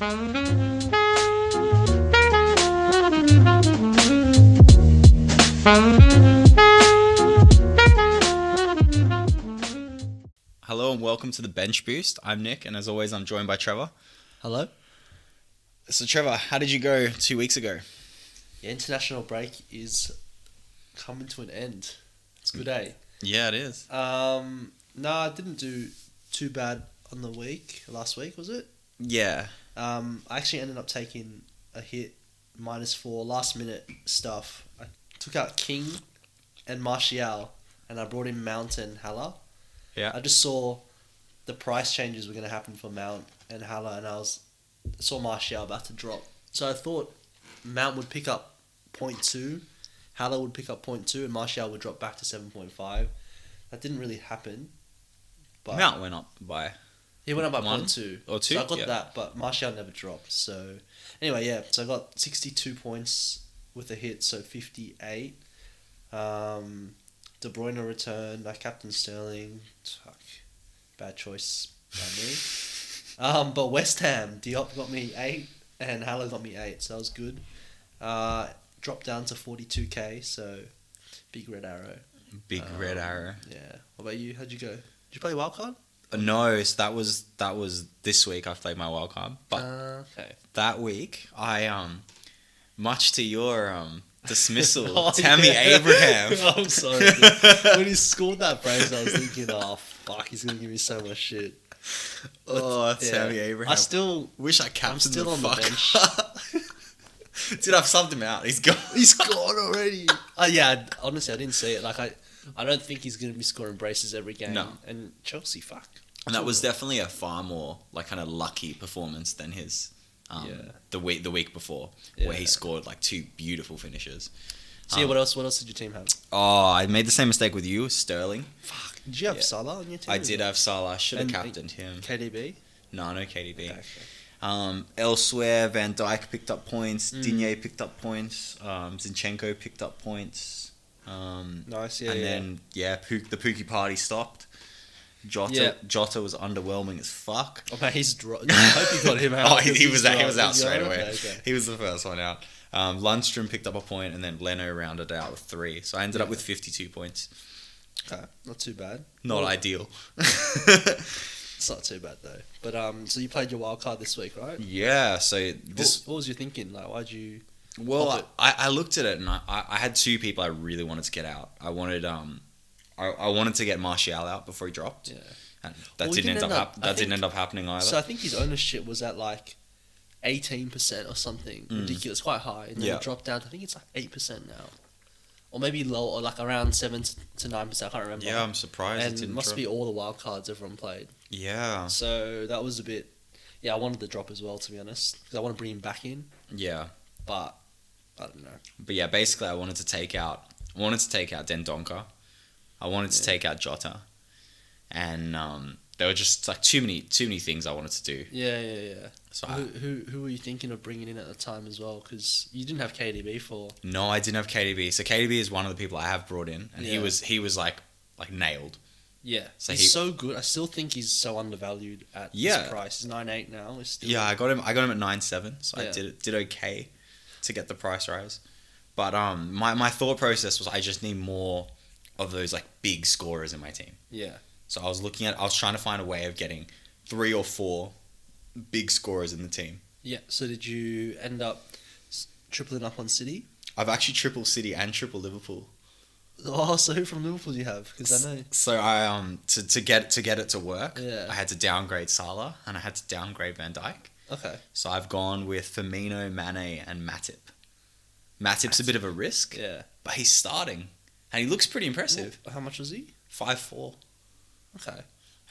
Hello and welcome to the Bench Boost. I'm Nick, and as always, I'm joined by Trevor. Hello. So, Trevor, how did you go 2 weeks ago? The international break is coming to an end. It's good, eh? Yeah, it is. No, I didn't do too bad on the week. Last week, was it? Yeah. I actually ended up taking a hit -4 last minute stuff. I took out King and Martial, and I brought in Mount and Haller. Yeah. I just saw the price changes were going to happen for Mount and Haller, and I saw Martial about to drop. So I thought Mount would pick up 0.2, Haller would pick up 0.2, and Martial would drop back to 7.5. That didn't really happen. But Mount went up by... He went up by 1 0.2. or 2? So I got Yeah. that, but Martial never dropped. So anyway, yeah. So I got 62 points with a hit, so 58. De Bruyne returned. I captain Sterling. Fuck. Bad choice by me. But West Ham, Diop got me 8 and Haller got me 8, so that was good. Dropped down to 42k, so big red arrow. Big red arrow. Yeah. What about you? How'd you go? Did you play wildcard? No, so that was this week I played my wild card. But Okay. that week, I, much to your dismissal, Oh, Tammy yeah. Abraham. I'm sorry. Dude. When he scored that brace, I was thinking, oh, fuck, he's going to give me so much shit. Oh, Yeah. Tammy Abraham. I still... wish I I'm captained still on the fuck bench. up. Dude, I've subbed him out. He's gone. He's gone already. Yeah, honestly, I didn't see it. Like, I don't think he's going to be scoring braces every game. No. And Chelsea, fuck. And that was definitely a far more like kind of lucky performance than his the week before, where he Yeah. scored like 2 beautiful finishes. So yeah, what else did your team have? Oh, I made the same mistake with you, Sterling. Fuck. Did you have Yeah. Salah on your team? I did have Salah. Should have And- captained him. KDB? No KDB. Okay. Elsewhere, Van Dijk picked up points. Digne picked up points. Zinchenko picked up points. Nice, yeah. And then the Pookie party stopped. Jota was underwhelming as fuck. Oh, man, I hope you got him out. Oh, he was out straight Okay, away. okay. He was the first one out. Lundstrom picked up a point, and then Leno rounded out with 3. So I ended up with 52 points. Okay, not too bad. Not ideal. It's not too bad though. But so you played your wild card this week, right? Yeah. So What was your thinking? Like, why'd you? Well, I looked at it, and I had 2 people I really wanted to get out. I wanted I wanted to get Martial out before he dropped. Yeah. And that Well, didn't end up happening either. So I think his ownership was at like 18% or something ridiculous, quite high, and then it dropped down to, I think it's like 8% now, or maybe low, or like around 7 to 9%. I can't remember. Yeah, I'm surprised and it didn't must drop. be all the wild cards everyone played. Yeah. So that was a bit. Yeah, I wanted the drop as well, to be honest, because I want to bring him back in. Yeah. But I don't know. But yeah, basically, I wanted to take out Dendonka. I wanted to take out Jota, and there were just like too many things I wanted to do. Yeah. So Who were you thinking of bringing in at the time as well? Because you didn't have KDB for. No, I didn't have KDB. So KDB is one of the people I have brought in, and he was like nailed. Yeah, So he's so good. I still think he's so undervalued at this price. He's 9.8 now. It's still... Yeah, I got him at 9.7, so Yeah. I did okay to get the price rise. But my thought process was I just need more of those like big scorers in my team. Yeah. So I was trying to find a way of getting 3 or 4 big scorers in the team. Yeah. So did you end up tripling up on City? I've actually triple City and triple Liverpool. Oh, so who from Liverpool do you have? Because I know. So I to get it to work, Yeah. I had to downgrade Salah and I had to downgrade Van Dijk. Okay. So I've gone with Firmino, Mane, and Matip. Matip's a bit of a risk, Yeah. but he's starting, and he looks pretty impressive. How much was he? 5'4", Okay.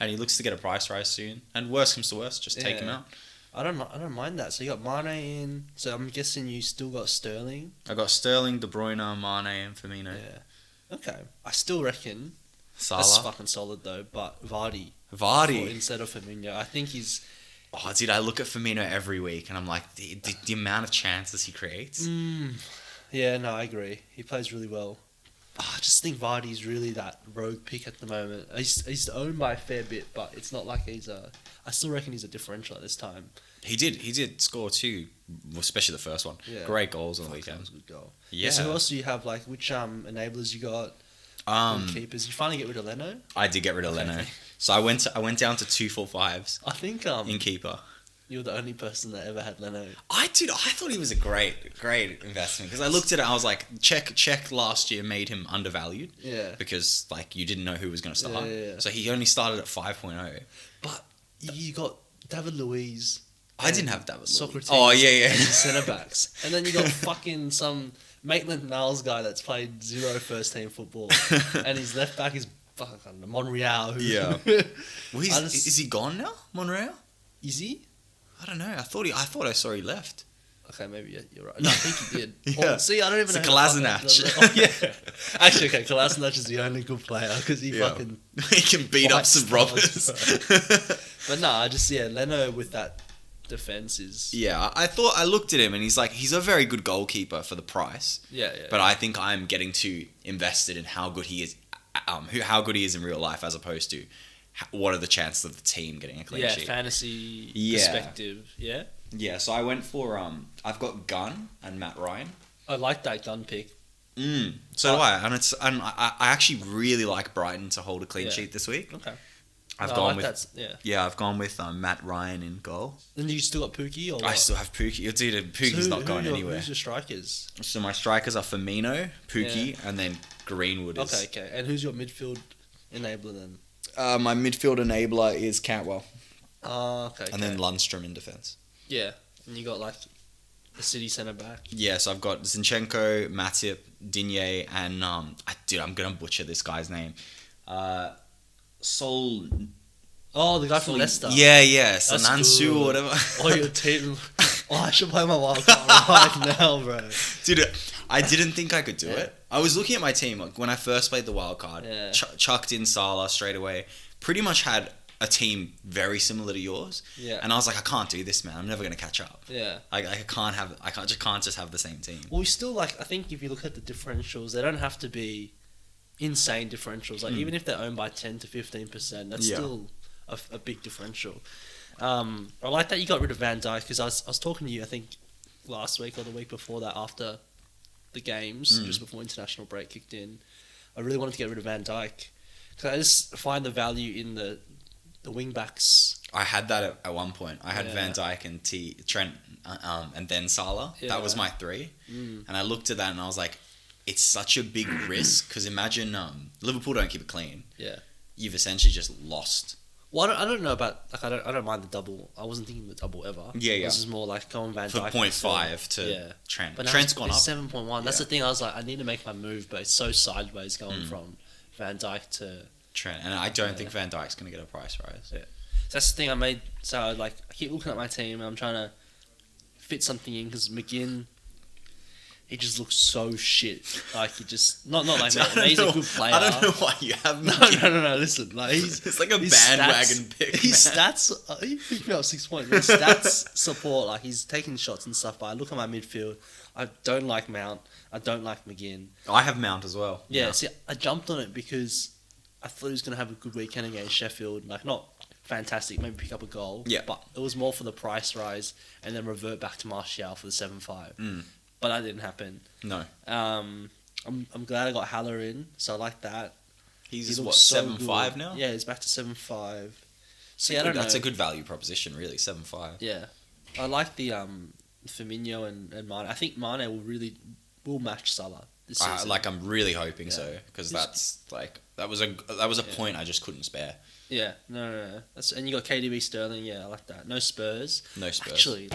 and he looks to get a price rise soon. And worst comes to worst, just take him Yeah. out. I don't mind that. So you got Mane in. So I'm guessing you still got Sterling. I got Sterling, De Bruyne, Mane, and Firmino. Yeah. Okay. I still reckon that's Salah, fucking solid though. But Vardy instead of Firmino, I think he's. Oh, dude, I look at Firmino every week, and I'm like, the amount of chances he creates. Yeah, no, I agree. He plays really well. I just think Vardy's really that rogue pick at the moment. He's owned by a fair bit, but it's not like he's a. I still reckon he's a differential at this time. He did score 2, especially the first one. Yeah. Great goals on the That weekend. was a good goal. Yeah. So who else do you have? Like which enablers you got? Keepers. You finally get rid of Leno. I did get rid of Leno. So I went down to 2-4-5s I think in keeper. you're the only person that ever had Leno. I thought he was a great investment because I looked at it. I was like, check last year made him undervalued. Yeah. Because like you didn't know who was going to start. Yeah. So he only started at 5.0. But you got David Luiz. I didn't have that. Socrates. Oh yeah. And centre backs, and then you got fucking some Maitland-Niles guy that's played 0 first team football, and his left back is fucking Monreal. Yeah. Well, is he gone now, Monreal? Is he? I don't know. I thought I saw he left. Okay, maybe you're right. No, I think he did. Yeah. Well, see, I don't even It's know. a Kolasinac. Oh, yeah. Actually, okay, Kolasinac is the only good player because he fucking. he can beat up some robbers. But no, Leno with that defense is. Yeah, I looked at him and he's a very good goalkeeper for the price. Yeah. But I think I'm getting too invested in how good he is, how good he is in real life as opposed to what are the chances of the team getting a clean sheet. Fantasy Yeah. perspective. Yeah. Yeah, so I went for I've got Gunn and Matt Ryan. I like that gun pick. So do I, and I actually really like Brighton to hold a clean sheet this week. Okay. I've gone with Matt Ryan in goal. Then you still got Pookie, or I what? still have Pookie. Dude, Pookie's not going anywhere. Who's your strikers? So my strikers are Firmino, Pookie, and then Greenwood is. Okay. And who's your midfield enabler then? My midfield enabler is Cantwell. Okay. And then Lundstrom in defence. Yeah, and you got like the City centre back. Yeah, so I've got Zinchenko, Matip, Digne, and I'm gonna butcher this guy's name. Sol. Oh, the guy from Leicester. Yeah, That's Sanansu good. or whatever. Oh, your team. Oh, I should play my wild card right now, bro. Dude, I didn't think I could do it. I was looking at my team like, when I first played the wild card. Yeah. Chucked in Salah straight away. Pretty much had a team very similar to yours. Yeah. And I was like, I can't do this, man. I'm never gonna catch up. Yeah. I can't just have the same team. Well, we still I think if you look at the differentials, they don't have to be insane differentials. Like even if they're owned by 10 to 15%, that's still a big differential. I like that you got rid of Van Dijk because I was talking to you, I think, last week or the week before that after the games, just before international break kicked in. I really wanted to get rid of Van Dijk because I just find the value in the wing backs. I had that at one point. I had Van Dijk and Trent, and then Salah. Yeah. That was my 3. And I looked at that and I was like, it's such a big risk because imagine Liverpool don't keep it clean. Yeah. You've essentially just lost. Well, I don't know about I don't mind the double. I wasn't thinking the double ever. Yeah. This is more like going Van For Dijk 0.5 to Trent. But Trent's gone up. 7.1. That's the thing. I was like, I need to make my move, but it's so sideways going from Van Dijk to Trent, and I don't think Van Dijk's gonna get a price rise. Yeah. So that's the thing I made. So I keep looking at my team and I'm trying to fit something in because McGinn, he just looks so shit. Like he just not like man, he's a good player. I don't know why you have McGinn. No. Listen, like it's like a bandwagon pick. His stats, he picked me up 6 points. His stats support like he's taking shots and stuff. But I look at my midfield. I don't like Mount. I don't like McGinn. I have Mount as well. Yeah. See, I jumped on it because I thought he was going to have a good weekend against Sheffield. Like, not fantastic, maybe pick up a goal. Yeah. But it was more for the price rise and then revert back to Martial for the 7-5. But that didn't happen. No. I'm glad I got Haller in, so I like that. He's He what, looks so 7.5 good. now? Yeah, he's back to 7.5. So Yeah, I don't know. that's a good value proposition, really. 7.5. Yeah. I like the Firmino and Mane. I think Mane will match Salah this season. I'm really hoping so because that was a point I just couldn't spare. Yeah, no. And you got KDB Sterling. Yeah, I like that. No Spurs. Actually,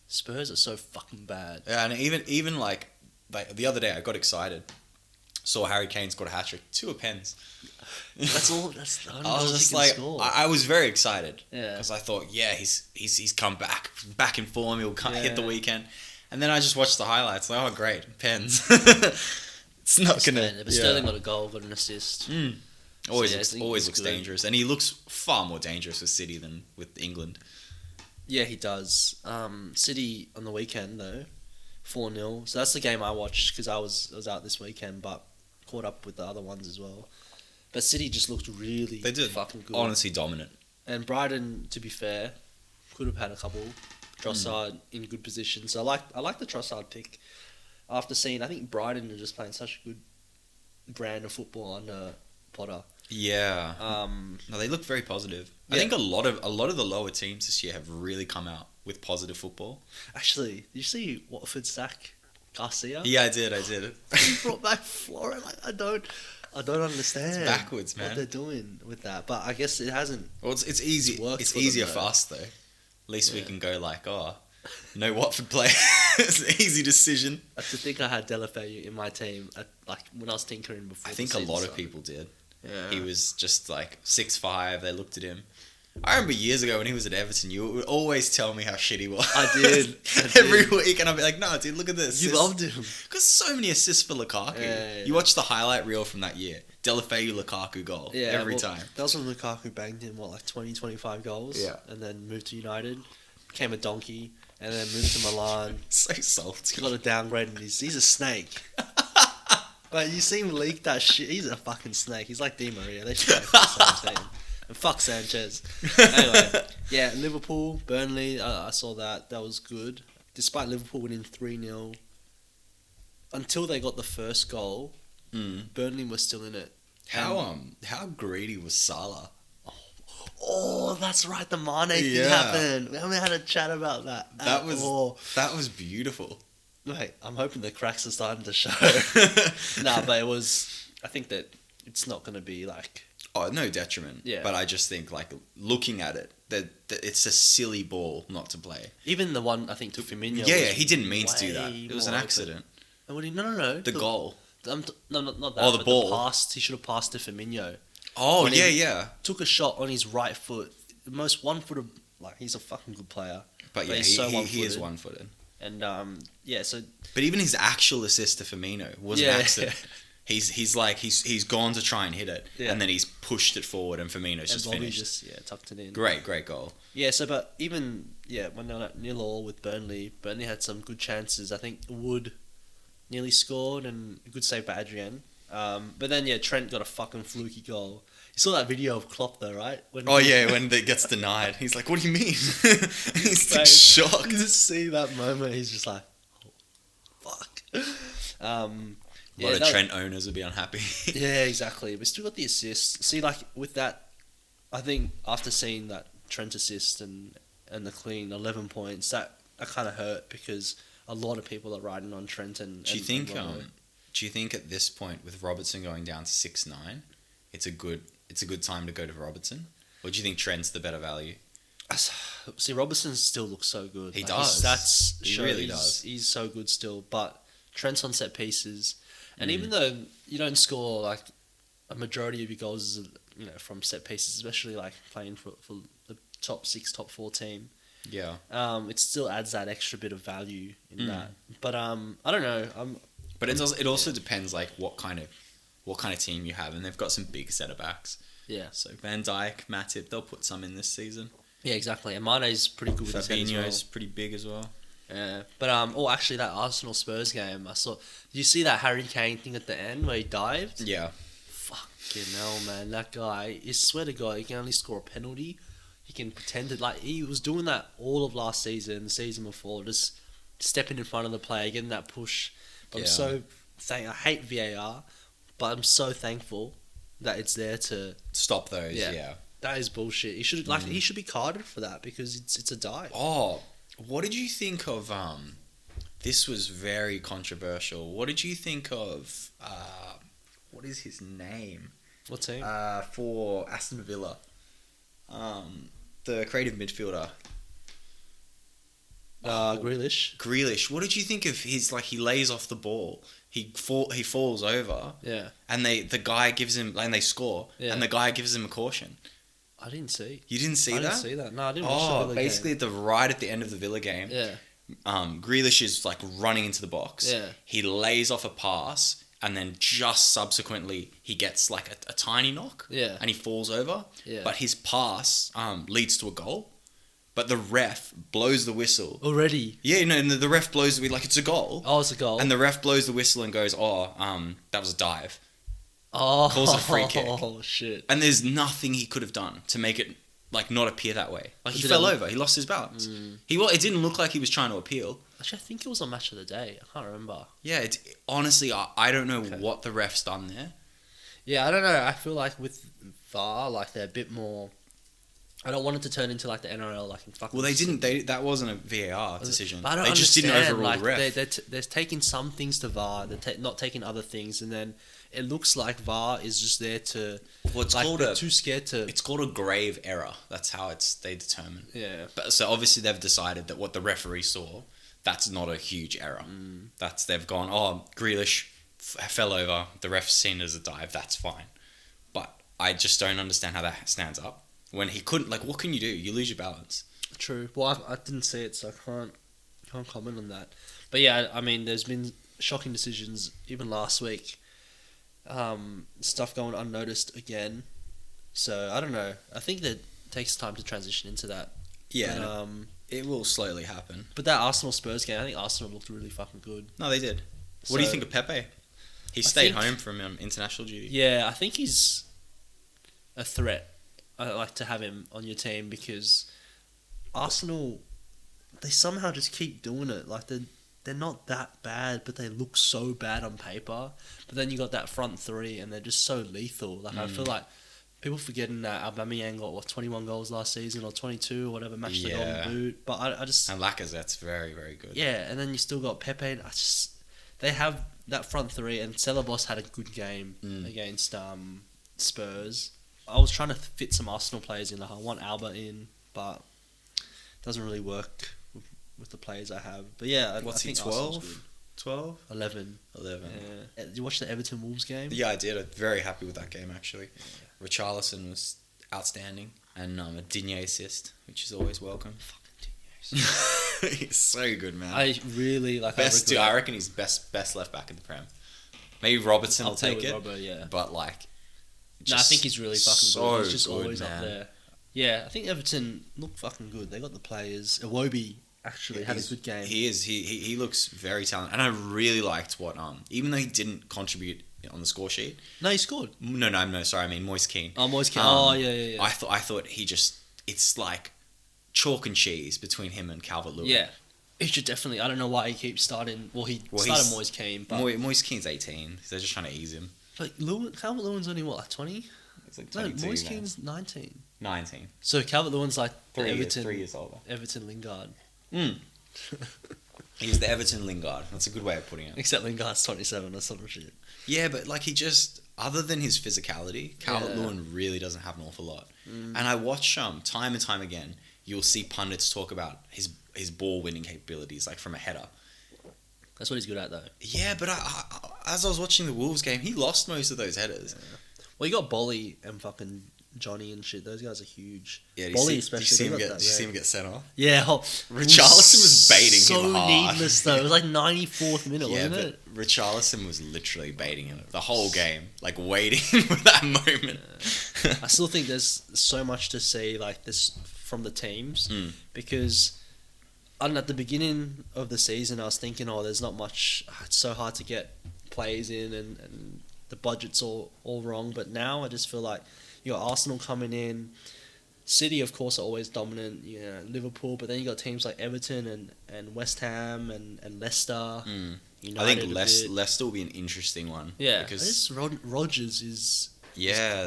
Spurs are so fucking bad. Yeah, and even like the other day, I got excited. Saw Harry Kane scored a hat trick, 2 pens. That's all. I was just like, I was very excited. Yeah. Because I thought, he's come back in form. He'll hit the weekend, and then I just watched the highlights. Like, oh great, pens. It's not gonna. But Sterling got a goal, got an assist. Always looks dangerous, and he looks far more dangerous with City than with England. Yeah, he does. City on the weekend though, 4-0. So that's the game I watched because I was out this weekend. But caught up with the other ones as well. But City just looked really They did. fucking good. Honestly dominant. And Brighton, to be fair, could have had a couple. Trossard in good position. So I like the Trossard pick. After seeing, I think Brighton are just playing such a good brand of football under Potter. Yeah. Um, No, they look very positive. I Yeah. think a lot of the lower teams this year have really come out with positive football. Actually, did you see Watford sack Garcia? Yeah, I did. He brought back Flora. Like, I don't understand. It's backwards, man. What they're doing with that, but I guess it hasn't. Well, it's easy. worked It's for them, easier though. for us though. At least we Yeah. can go like, no Watford player. It's an easy decision. I think I had Delafeu in my team. Like when I was tinkering before. I think the a season lot of started. people did. Yeah. He was just like 6'5". They looked at him. I remember years ago when he was at Everton, you would always tell me how shit he was. I did. Every week, and I'd be like, "No, dude, look at this." You loved him. Because so many assists for Lukaku. Yeah. You watch the highlight reel from that year. Delafeu Lukaku goal. Yeah, every well, time. That was when Lukaku banged in, like 20, 25 goals? Yeah. And then moved to United, became a donkey, and then moved to Milan. So salty. Got a downgrade, and he's a snake. But you see him leak that shit. He's a fucking snake. He's like Di Maria. They should play for the same team. And fuck Sanchez. Anyway, yeah, Liverpool, Burnley, I saw that. That was good. Despite Liverpool winning 3-0, until they got the first goal, Burnley was still in it. How greedy was Salah? Oh, that's right. The Mane thing Yeah. happened. We haven't had a chat about that. That at was all. that was beautiful. Wait, I'm hoping the cracks are starting to show. Nah, but it was. I think that it's not going to be like. Oh, no detriment. Yeah. But I just think, like, looking at it, that it's a silly ball not to play. Even the one I think to Firmino. Yeah, was he didn't mean to do that. way It was an more accident. open. And no. The goal. No, not that. Oh, the but ball. The pass. He should have passed to Firmino. Oh, When yeah, he- yeah. Took a shot on his right foot. The most one-footed. Like he's a fucking good player. But yeah, he's so he is one-footed. one-footed. And yeah, so But even his actual assist to Firmino was Yeah. an accident. He's gone to try and hit it, Yeah. and then he's pushed it forward, and Firmino's and just Bobby finished. just tucked it in. Great goal. Yeah, so but even when they were at 0-0 with Burnley had some good chances. I think Wood nearly scored and a good save by Adrian. But then Trent got a fucking fluky goal. You saw that video of Klopp though, right? When Oh yeah, when it gets denied, he's like, "What do you mean?" He's like Like, shocked. You just see that moment. He's just like, oh, fuck. A lot of Trent owners would be unhappy. Yeah, exactly. We still got the assist. See, like with that, I think after seeing that Trent assist and the clean 11 points, that kind of hurt because a lot of people are riding on Trent and. Do you think? Romero. Do you think at this point, with Robertson going down to 6'9", it's a good time to go to Robertson, or do you think Trent's the better value? See, Robertson still looks so good. He Like, does. His stats He show really does. He's so good still, but Trent's on set pieces, and Mm. even though you don't score like a majority of your goals, from set pieces, especially like playing for the top 6, top 4 team, Yeah. it still adds that extra bit of value in that. But I don't know. But it also depends like what kind of team you have, and they've got some big centre backs. Yeah, So Van Dijk, Matip, they'll put some in this season. yeah, exactly. And Mane's pretty good with his head as well. Fabinho's pretty big as well. Yeah, but actually that Arsenal Spurs game, I saw. Did you see that Harry Kane thing at the end where he dived? Yeah. Fucking hell, man! That guy, I swear to God, he can only score a penalty. He can pretend it like he was doing that all of last season, the season before, just stepping in front of the player, getting that push. But Yeah. I hate VAR, but I'm so thankful that it's there to. Stop those. Yeah. Yeah. That is bullshit. He should he should be carded for that because it's a dive. Oh, what did you think of? This was very controversial. What did you think of? What is his name? What team? For Aston Villa, the creative midfielder. Grealish. Grealish. What did you think of his? Like he lays off the ball. He falls over, Yeah, and the guy gives him, and they score, Yeah. and the guy gives him a caution. I didn't see. You didn't see I that? didn't see that. No, I didn't watch the Oh, Villa basically right at the end of the Villa game, game. Grealish is like running into the box. Yeah. He lays off a pass, and then just subsequently he gets like a tiny knock. Yeah. And he falls over. Yeah. But his pass leads to a goal. But the ref blows the whistle. Already. Yeah, no, and the ref blows like it's a goal. Oh, it's a goal. And the ref blows the whistle and goes, "Oh, that was a dive." Oh, calls it a free kick. Oh shit! And there's nothing he could have done to make it like not appear that way. Like he Did fell it- over. He lost his balance. It didn't look like he was trying to appeal. Actually, I think it was on Match of the Day. I can't remember. Yeah, honestly, I don't know what the ref's done there. Yeah, I don't know. I feel like with VAR, like they're a bit more. I don't want it to turn into like the NRL, like in fucking. Well, they didn't. That wasn't a VAR decision. But I don't they just didn't understand, overrule the ref. They're taking some things to VAR. They're not taking other things, and then it looks like VAR is just there to. Well, it's like, called they're too scared to. It's called a grave error. That's how they determine. Yeah. But so obviously they've decided that what the referee saw, that's not a huge error. They've gone. Oh, Grealish fell over. The ref's seen it as a dive. That's fine. But I just don't understand how that stands up. When he couldn't, like, what can you do? You lose your balance. True. Well, I didn't see it, so I can't comment on that. But yeah, I mean, there's been shocking decisions even last week. Stuff going unnoticed again. So I don't know. I think that takes time to transition into that. Yeah, But, it will slowly happen. but that Arsenal Spurs game, I think Arsenal looked really fucking good. No, they did. What do you So- think of Pepe? He I stayed think- home from international duty. Yeah, I think he's a threat. I like to have him on your team because Arsenal, they somehow just keep doing it. Like they're not that bad, but they look so bad on paper. But then you got that front three, and they're just so lethal. Like I feel like people forgetting that Aubameyang got 21 goals last season or 22 or whatever, matched the Golden Boot. But I just And Lacazette's very, very good. yeah, and then you still got Pepe. And they have that front three, and Celebos had a good game against Spurs. I was trying to fit some Arsenal players in. Like I want Alba in, but it doesn't really work with the players I have. But yeah, What's I he, think Arsenal's 12? good. 12? 11. 11. Yeah. Did you watch the Everton Wolves game? Yeah, I did. I'm very happy with that game, actually. Yeah. Richarlison was outstanding. And a Digne assist, which is always welcome. He's so good, man. I really like. I reckon he's best left back in the Prem. Maybe Robertson will take it. Robert, yeah. But like, No, I think he's really fucking good. He's just good, always man. up there. Yeah, I think Everton look fucking good. They got the players. Iwobi actually had a good game. He is. He looks very talented, and I really liked what even though he didn't contribute on the score sheet. No, he scored. No. Sorry, I mean Moise Keane. Oh, Moise Keane. Yeah. I thought he just. It's like chalk and cheese between him and Calvert-Lewin. Yeah. He should definitely. I don't know why he keeps starting. Well, started Moise Keane, but Moise Keane's 18. So they're just trying to ease him. like Calvert-Lewin's only what, like 20? It's like No, 22, Moise man. Keane's 19. 19. So Calvert-Lewin's like the 3 Everton, 3 years older. Everton Lingard. He's the Everton Lingard. That's a good way of putting it. Except Lingard's 27 or some shit. Yeah, but like he just, other than his physicality, Calvert-Lewin really doesn't have an awful lot. And I watch time and time again, you'll see pundits talk about his ball winning capabilities, like from a header. That's what he's good at, though. Yeah, but as I was watching the Wolves game, he lost most of those headers. Well, you got Bolly and fucking Johnny and shit. Those guys are huge. Yeah, Bolly did you see him get sent off? Yeah, Richarlison was baiting him hard. So needless though. It was like 94th minute, wasn't it? Richarlison was literally baiting him the whole game, like waiting for that moment. I still think there's so much to see like this from the teams because at the beginning of the season I was thinking, there's not much. It's so hard to get players in and the budget's all wrong. But now I just feel like you got Arsenal coming in. City, of course, are always dominant. Liverpool, but then you got teams like Everton and West Ham and Leicester. United I think Leicester will be an interesting one. Yeah, because Rodgers is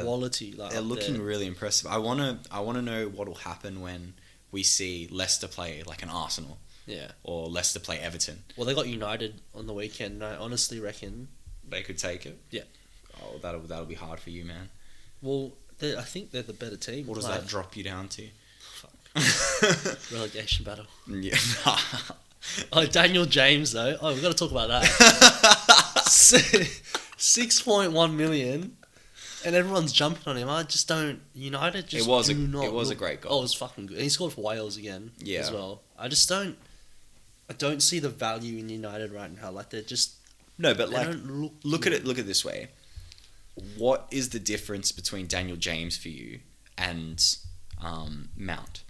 quality. Like they're looking really impressive. I wanna know what will happen when we see Leicester play like an Arsenal. Yeah. Or Leicester play Everton. Well, they got United on the weekend, and I honestly reckon they could take it. Yeah. Oh, that'll be hard for you, man. Well, I think they're the better team. What does that drop you down to? Relegation battle. Yeah. Daniel James though. We've got to talk about that. 6.1 million, and everyone's jumping on him. I just don't. United just. It was a great goal. Oh, it was fucking good. And he scored for Wales again. Yeah. As well. I don't see the value in United right now. Like they're just. No, but they like don't look at it this way. What is the difference between Daniel James for you and Mount?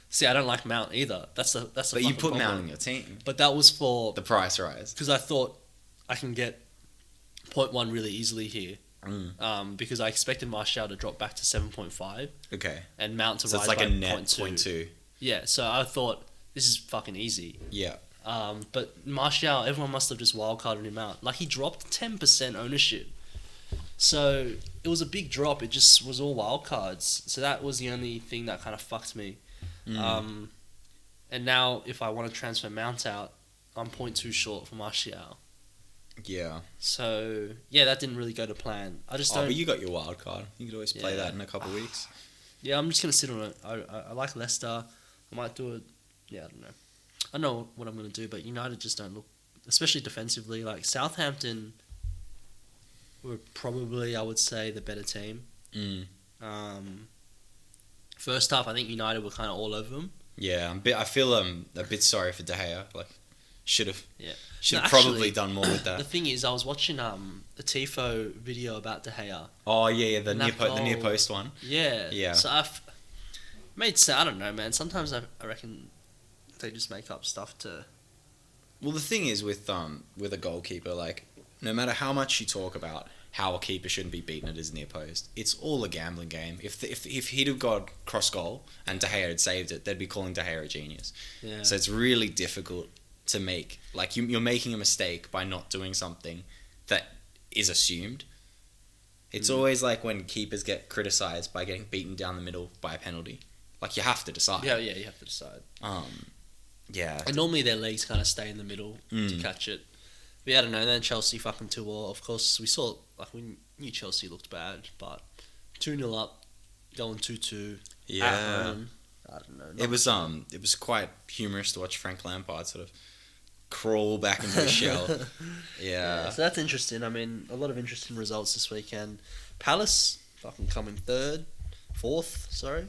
See, I don't like Mount either. That's the. But you put Mount in your team. But that was for the price rise because I thought I can get 0.1 really easily here. Because I expected Martial to drop back to 7.5 Okay. and Mount to So rise it's like by a net 0.2. 0.2. Yeah, so I thought this is fucking easy. Yeah. But Martial, everyone must have just wildcarded him out. Like, he dropped 10% ownership. So it was a big drop. It just was all wildcards. So that was the only thing that kind of fucked me. And now if I want to transfer Mount out, I'm 0.2 short for Martial. Yeah. So yeah, that didn't really go to plan. I just don't. But you got your wild card. You could always play Yeah. that in a couple of weeks. Yeah, I'm just gonna sit on it. I like Leicester. I might do it. Yeah, I don't know. I know what I'm gonna do, but United just don't look, especially defensively. Like Southampton were probably, I would say, the better team. First half, I think United were kind of all over them. Yeah, I feel a bit sorry for De Gea. Like, should have No, probably actually, done more with The that. thing is, I was watching a Tifo video about De Gea. Oh yeah, the And near that the near goal- post one. Yeah. Yeah. So I've made sense. I don't know, man. Sometimes I reckon they just make up stuff to. Well, the thing is with a goalkeeper, like, no matter how much you talk about how a keeper shouldn't be beaten at his near post, it's all a gambling game. If he'd have got cross goal and De Gea had saved it, they'd be calling De Gea a genius. Yeah. So it's really difficult to make, like, you're making a mistake by not doing something that is assumed. It's always like when keepers get criticised by getting beaten down the middle by a penalty. Like, you have to decide. Yeah, you have to decide. Yeah. And normally their legs kind of stay in the middle to catch it. But yeah, I don't know. Then Chelsea fucking 2-0. Of course, we saw, like, we knew Chelsea looked bad, but 2-0 up, going 2-2. Yeah. At home. I don't know. It was quite humorous to watch Frank Lampard sort of crawl back into his shell. Yeah. So that's interesting. I mean, a lot of interesting results this weekend. Palace fucking coming fourth. Sorry.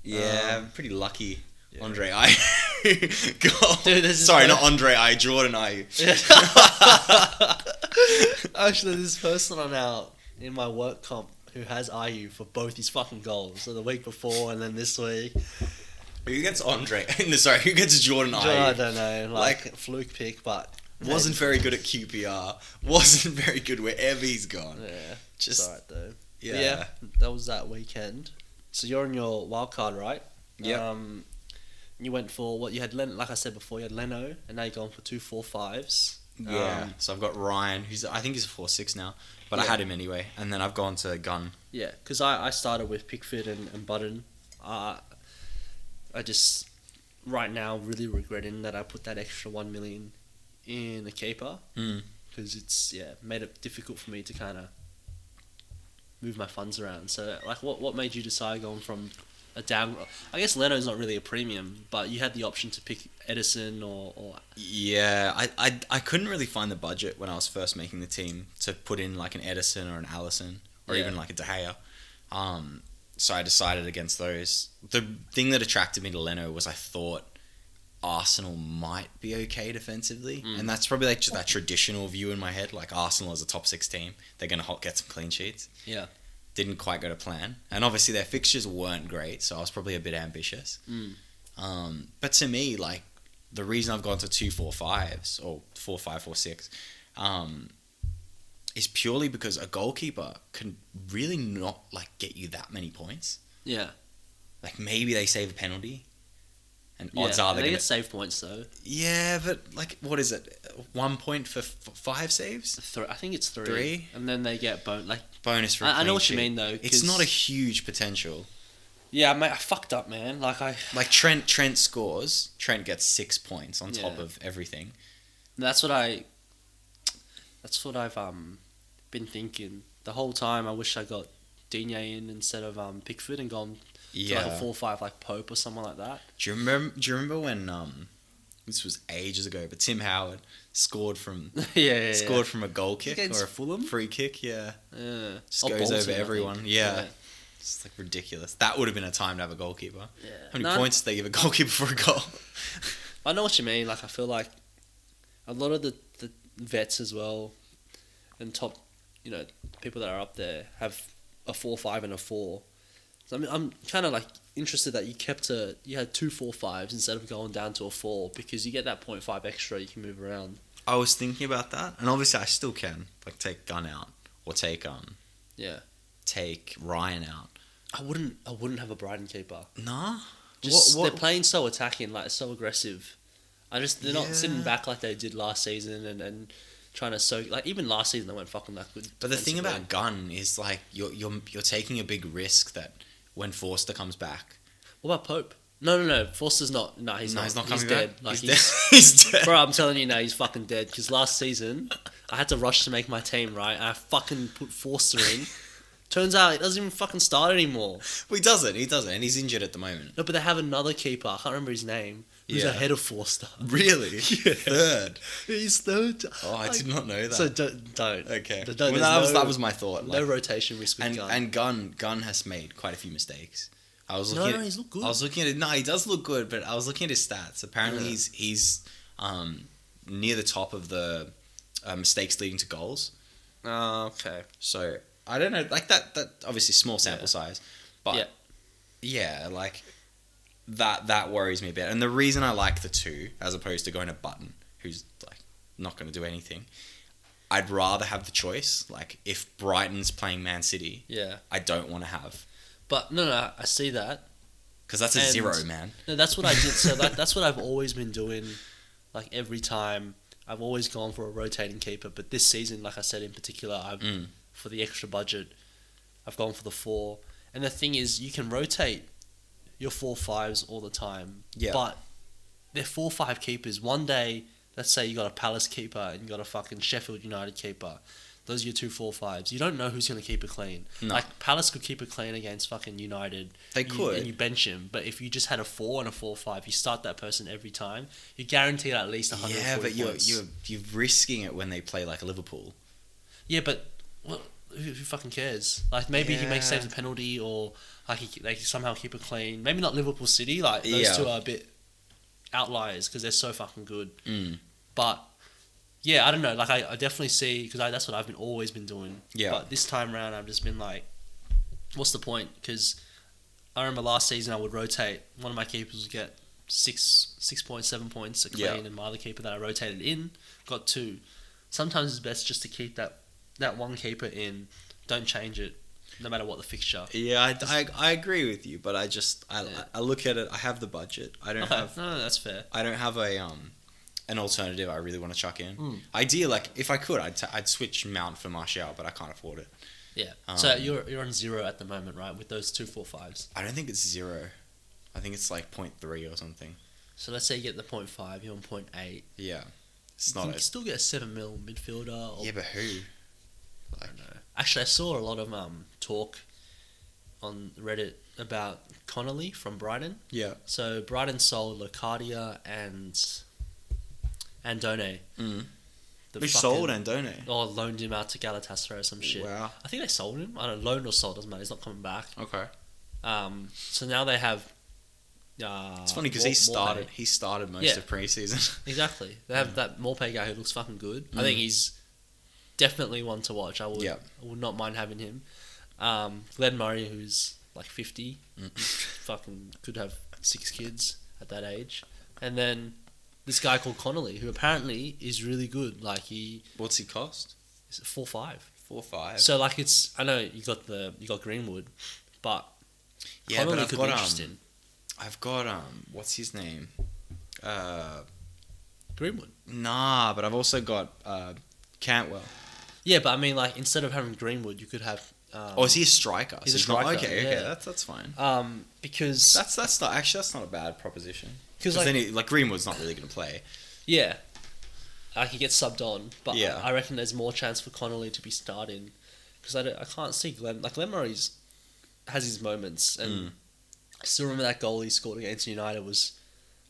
Yeah, pretty lucky. Yeah. Andre Ayew goal. Dude, this is Sorry, not Andre Ayew, Jordan Ayew. Actually, this person in my work comp who has Ayew for both his fucking goals. So the week before and then this week. Who gets Andre? Sorry, who gets Jordan Ayew? I don't know, like fluke pick, but Wasn't very good at QPR. Wasn't very good wherever he's gone. yeah, Just it's alright though. yeah. But yeah, that was that weekend. So you're on your wild card, right? Yep. You went for what you had. Like I said before, you had Leno, and now you're going for 2 4-5s. Yeah. So I've got Ryan, who's I think he's a 4-6 now, but I Yeah. had him anyway, and then I've gone to Gunn. Yeah, because I started with Pickford and Button. I just right now really regretting that I put that extra 1 million in a keeper because it's made it difficult for me to kind of move my funds around. So like, what made you decide going from a down? I guess Leno's not really a premium, but you had the option to pick Edison or Yeah, I couldn't really find the budget when I was first making the team to put in like an Edison or an Allison or Yeah. even like a De Gea. So I decided against those. The thing that attracted me to Leno was I thought Arsenal might be okay defensively, and that's probably like just that traditional view in my head. Like Arsenal is a top 6 team, they're gonna get some clean sheets. Yeah. Didn't quite go to plan, and obviously their fixtures weren't great, so I was probably a bit ambitious. But to me, like the reason I've gone to 2-4-5s or 4-5-4-6, is purely because a goalkeeper can really not like get you that many points. Yeah. Like maybe they save a penalty, and Yeah, odds are and they're they gonna. get save points though. Yeah, but like, what is it? 1 point for 5 saves? I think it's 3. 3? And then they get like. Bonus for. I know clean what you sheet. mean though. It's 'cause- not a huge potential. Yeah, mate, I fucked up, man. Like Like Trent scores. Trent gets 6 points on top Yeah. of everything. That's what I've been thinking the whole time. I wish I got Digne in instead of Pickford and gone to like a 4-5 like Pope or someone like that. Do you remember when this was ages ago, but Tim Howard scored from scored from a goal kick Against or a Fulham? free kick? Yeah, Yeah. just Or goes Bolton, over I think. everyone. Yeah. It's like ridiculous. That would have been a time to have a goalkeeper. Yeah. How many points did they give a goalkeeper for a goal? I know what you mean. Like I feel like a lot of the vets as well and top, people that are up there have a 4-5 and a 4. So I mean, I'm kind of like interested that you had 2 4-5s instead of going down to a 4 because you get that 0.5 extra you can move around. I was thinking about that, and obviously I still can like take Gunn out or take Yeah. take Ryan out. I wouldn't have a Brighton keeper. Nah. Just they're playing so attacking, like so aggressive. They're not sitting Yeah. back like they did last season and trying to soak. Like even last season they weren't fucking that good. But the thing defensively. about Gunn is like you're taking a big risk that when Forster comes back. What about Pope? No. Forster's not. No, he's not. He's not He's coming dead. back. Like He's dead. He's dead. Bro, I'm telling you now, he's fucking dead. Because last season, I had to rush to make my team, right? And I fucking put Forster in. Turns out he doesn't even fucking start anymore. Well, he doesn't, and he's injured at the moment. No, but they have another keeper. I can't remember his name. Who's Yeah. ahead of Forster. Really? Yeah. Third. He's third. Oh, I did not know that. So don't. Okay. Don't- Well, there's that was my thought. No Like, rotation risk with Gunn. and Gunn has made quite a few mistakes. I was No, looking. he's looked good. I was looking at it. No, he does look good, but I was looking at his stats. Apparently, Yeah. he's near the top of the mistakes leading to goals. Okay. So I don't know, like that obviously small sample size, but yeah, like that worries me a bit. And the reason I like the two as opposed to going to Button, who's like not going to do anything, I'd rather have the choice. Like if Brighton's playing Man City, Yeah. I don't want to have, But no, I see that. because that's a And- 0, man. No, that's what I did. So that's what I've always been doing. Like every time, I've always gone for a rotating keeper. But this season, like I said in particular, for the extra budget, I've gone for the 4. And the thing is, you can rotate your 4-5s all the time. Yeah. But they're 4-5 keepers. One day, let's say you got a Palace keeper and you got a fucking Sheffield United keeper. Those are your 2 4-5s. You don't know who's going to keep it clean. No. Like, Palace could keep it clean against fucking United. They could. And you bench him. But if you just had a 4 and a 4-5, you start that person every time, you're guaranteed at least 140 Yeah, but points. you're risking it when they play like Liverpool. Yeah, but who fucking cares? Like, maybe he makes Yeah. saves a penalty or like they somehow keep it clean. Maybe not Liverpool City. Like, those two are a bit outliers because they're so fucking good. But yeah, I don't know. Like I definitely see, because that's what I've always been doing. Yeah. But this time round, I've just been like, what's the point? Because I remember last season I would rotate. One of my keepers would get 6 points, 7 points a clean, Yeah. and my other keeper that I rotated in got 2. Sometimes it's best just to keep that one keeper in. Don't change it, no matter what the fixture. Yeah, I agree with you, but I look at it. I have the budget. I don't have. No, that's fair. I don't have an alternative I really want to chuck in. Mm. Ideally, like if I could, I'd switch Mount for Martial, but I can't afford it. Yeah. So you're on 0 at the moment, right? With those 2 4-5s. I don't think it's 0. I think it's like 0.3 or something. So let's say you get the 0.5, you're on 0.8. Yeah, it's You not. can still get a 7 mil midfielder. Or, Yeah, but who? I don't know. Actually, I saw a lot of talk on Reddit about Connolly from Brighton. Yeah. So Brighton sold Locadia and Andone. We sold Andone. Or loaned him out to Galatasaray or some shit. Wow. I think they sold him. I don't know, loaned or sold, doesn't matter. He's not coming back. Okay. So now they have. It's funny because he started most Yeah. of pre-season. Exactly. They have that Morpay guy who looks fucking good. I think he's definitely one to watch. I would not mind having him. Glenn Murray, who's like 50, fucking could have 6 kids at that age. And then this guy called Connolly, who apparently is really good. Like What's he cost? is 4-5. 4-5. So like I know you got Greenwood, but Yeah, Connolly but I've could got be interesting. I've got what's his name? Greenwood. Nah, but I've also got Cantwell. Yeah, but I mean, like instead of having Greenwood, you could have. Is he a striker? He's a not- striker, Okay, yeah. that's fine. Because That's not a bad proposition. Because like, then Greenwood's not really going to play. yeah, like he gets subbed on, but Yeah. I reckon there's more chance for Connolly to be starting because I can't see Glenn. Like Glenn Murray's has his moments, and I still remember that goal he scored against United was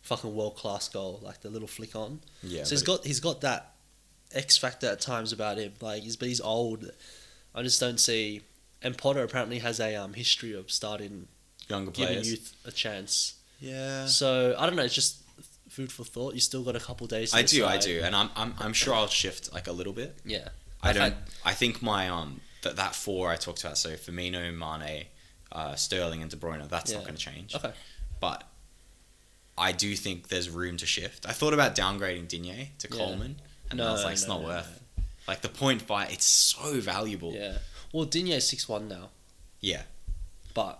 fucking world class goal, like the little flick on. Yeah. So he's got that X factor at times about him. Like he's old. I just don't see. And Potter apparently has a history of starting younger giving players. youth a chance. Yeah. So I don't know. It's just food for thought. You still got a couple days. To I decide. do, and I'm sure I'll shift like a little bit. Yeah. I think my that 4 I talked about. So Firmino, Mane, Sterling, and De Bruyne. That's not going to change. Okay. But I do think there's room to shift. I thought about downgrading Digne to Yeah. Coleman, And I was like, it's not worth. Like the 0.5, it's so valuable. Yeah. Well, Digne's 6'1" now, Yeah. but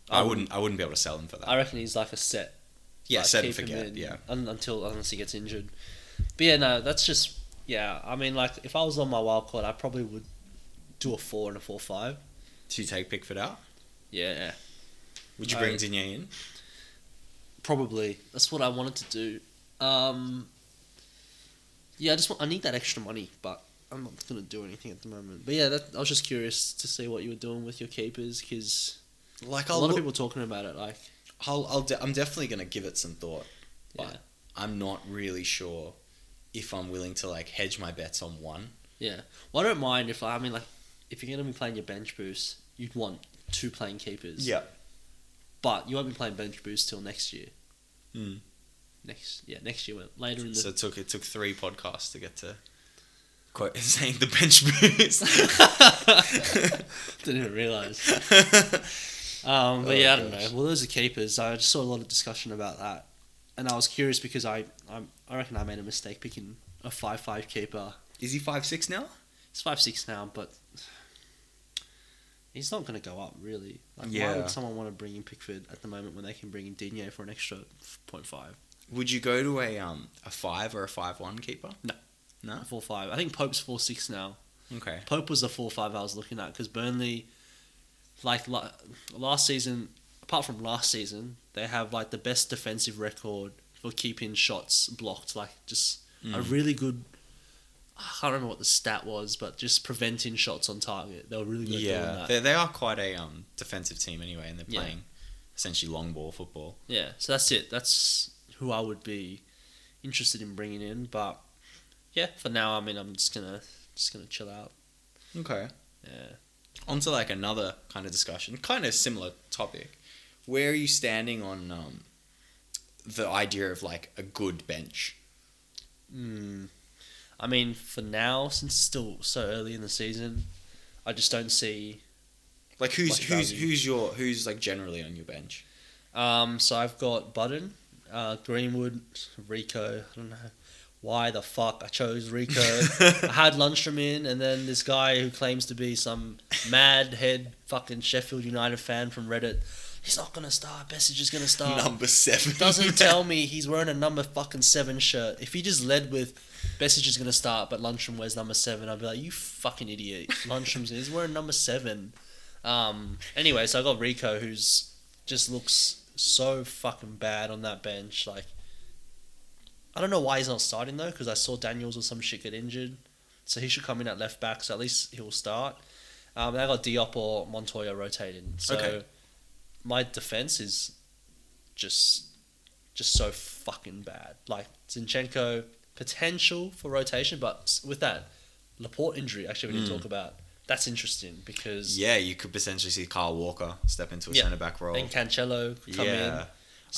I wouldn't be able to sell him for that. I reckon he's like a set. Yeah, like, set and keep him forget. in Yeah. Unless he gets injured. But yeah, no, that's just I mean, like if I was on my wild card, I probably would do a 4 and a 4-5. To take Pickford out. Yeah. Would you bring Digne in? Probably. That's what I wanted to do. Yeah, I need that extra money, but I'm not gonna do anything at the moment. But yeah, I was just curious to see what you were doing with your keepers because Like a lot of people talking about it. Like, I'm definitely gonna give it some thought, but yeah, I'm not really sure if I'm willing to like hedge my bets on one. yeah. Well, I don't mind if if you're gonna be playing your bench boost, you'd want 2 playing keepers. Yeah. But you won't be playing bench boost till next year. Mm. Next year, later in the. So it took 3 podcasts to get to quote saying the bench boost. Didn't even realise. But yeah, I don't know. Well, those are keepers. I just saw a lot of discussion about that, and I was curious because I reckon I made a mistake picking a 5-5 keeper. Is he 5'6" now? He's 5'6" now, but he's not going to go up really. Like, Yeah. Why would someone want to bring in Pickford at the moment when they can bring in Digne for an extra 0.5? Would you go to a 5 or a 5'1" keeper? No. No. 4-5. I think Pope's 4-6 now. Okay. Pope was the 4-5 I was looking at because Burnley, like last season, apart from last season, they have like the best defensive record for keeping shots blocked. Like just a really good. I can't remember what the stat was, but just preventing shots on target. They were really good at doing that. They are quite a defensive team anyway, and they're playing essentially long ball football. Yeah, so that's it. That's who I would be interested in bringing in. But yeah, for now, I mean, I'm just gonna chill out. Okay. Yeah. On to like another kind of discussion, kind of similar topic. Where are you standing on the idea of like a good bench? I mean, for now, since it's still so early in the season, I just don't see. Like who's like generally on your bench? So I've got Budden, Greenwood, Rico. I don't know why the fuck I chose Rico. I had Lundstram in, and then this guy who claims to be some mad head fucking Sheffield United fan from Reddit. He's not gonna start. Bessage is gonna start. Number 7. Doesn't tell me he's wearing a number fucking 7 shirt. If he just led with Bessage is gonna start, but Lundstram wears number 7, I'd be like, you fucking idiot. He's wearing number 7. Anyway, so I got Rico, who's just looks so fucking bad on that bench. Like, I don't know why he's not starting though, because I saw Daniels or some shit get injured, so he should come in at left back. So at least he'll start. And I got Diop or Montoya rotating. So Okay. My defense is just so fucking bad. Like Zinchenko potential for rotation, but with that Laporte injury, actually we need to talk about. That's interesting because You could potentially see Kyle Walker step into a centre back role. and Cancelo come in.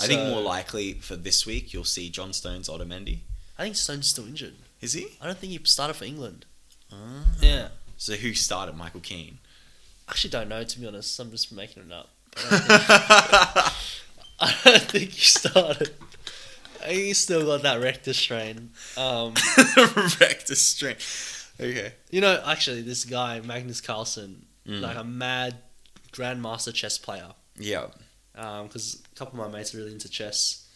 I think more likely for this week you'll see John Stones, Otamendi. I think Stone's still injured. Is he? I don't think he started for England. Ah. Yeah. So who started? Michael Keane. I actually don't know, to be honest. I'm just making it up. I don't think he started. I think he's still got that rectus strain. Rectus strain. Okay. You know, actually, this guy, Magnus Carlsen, like a mad grandmaster chess player. Yeah. Because a couple of my mates are really into chess.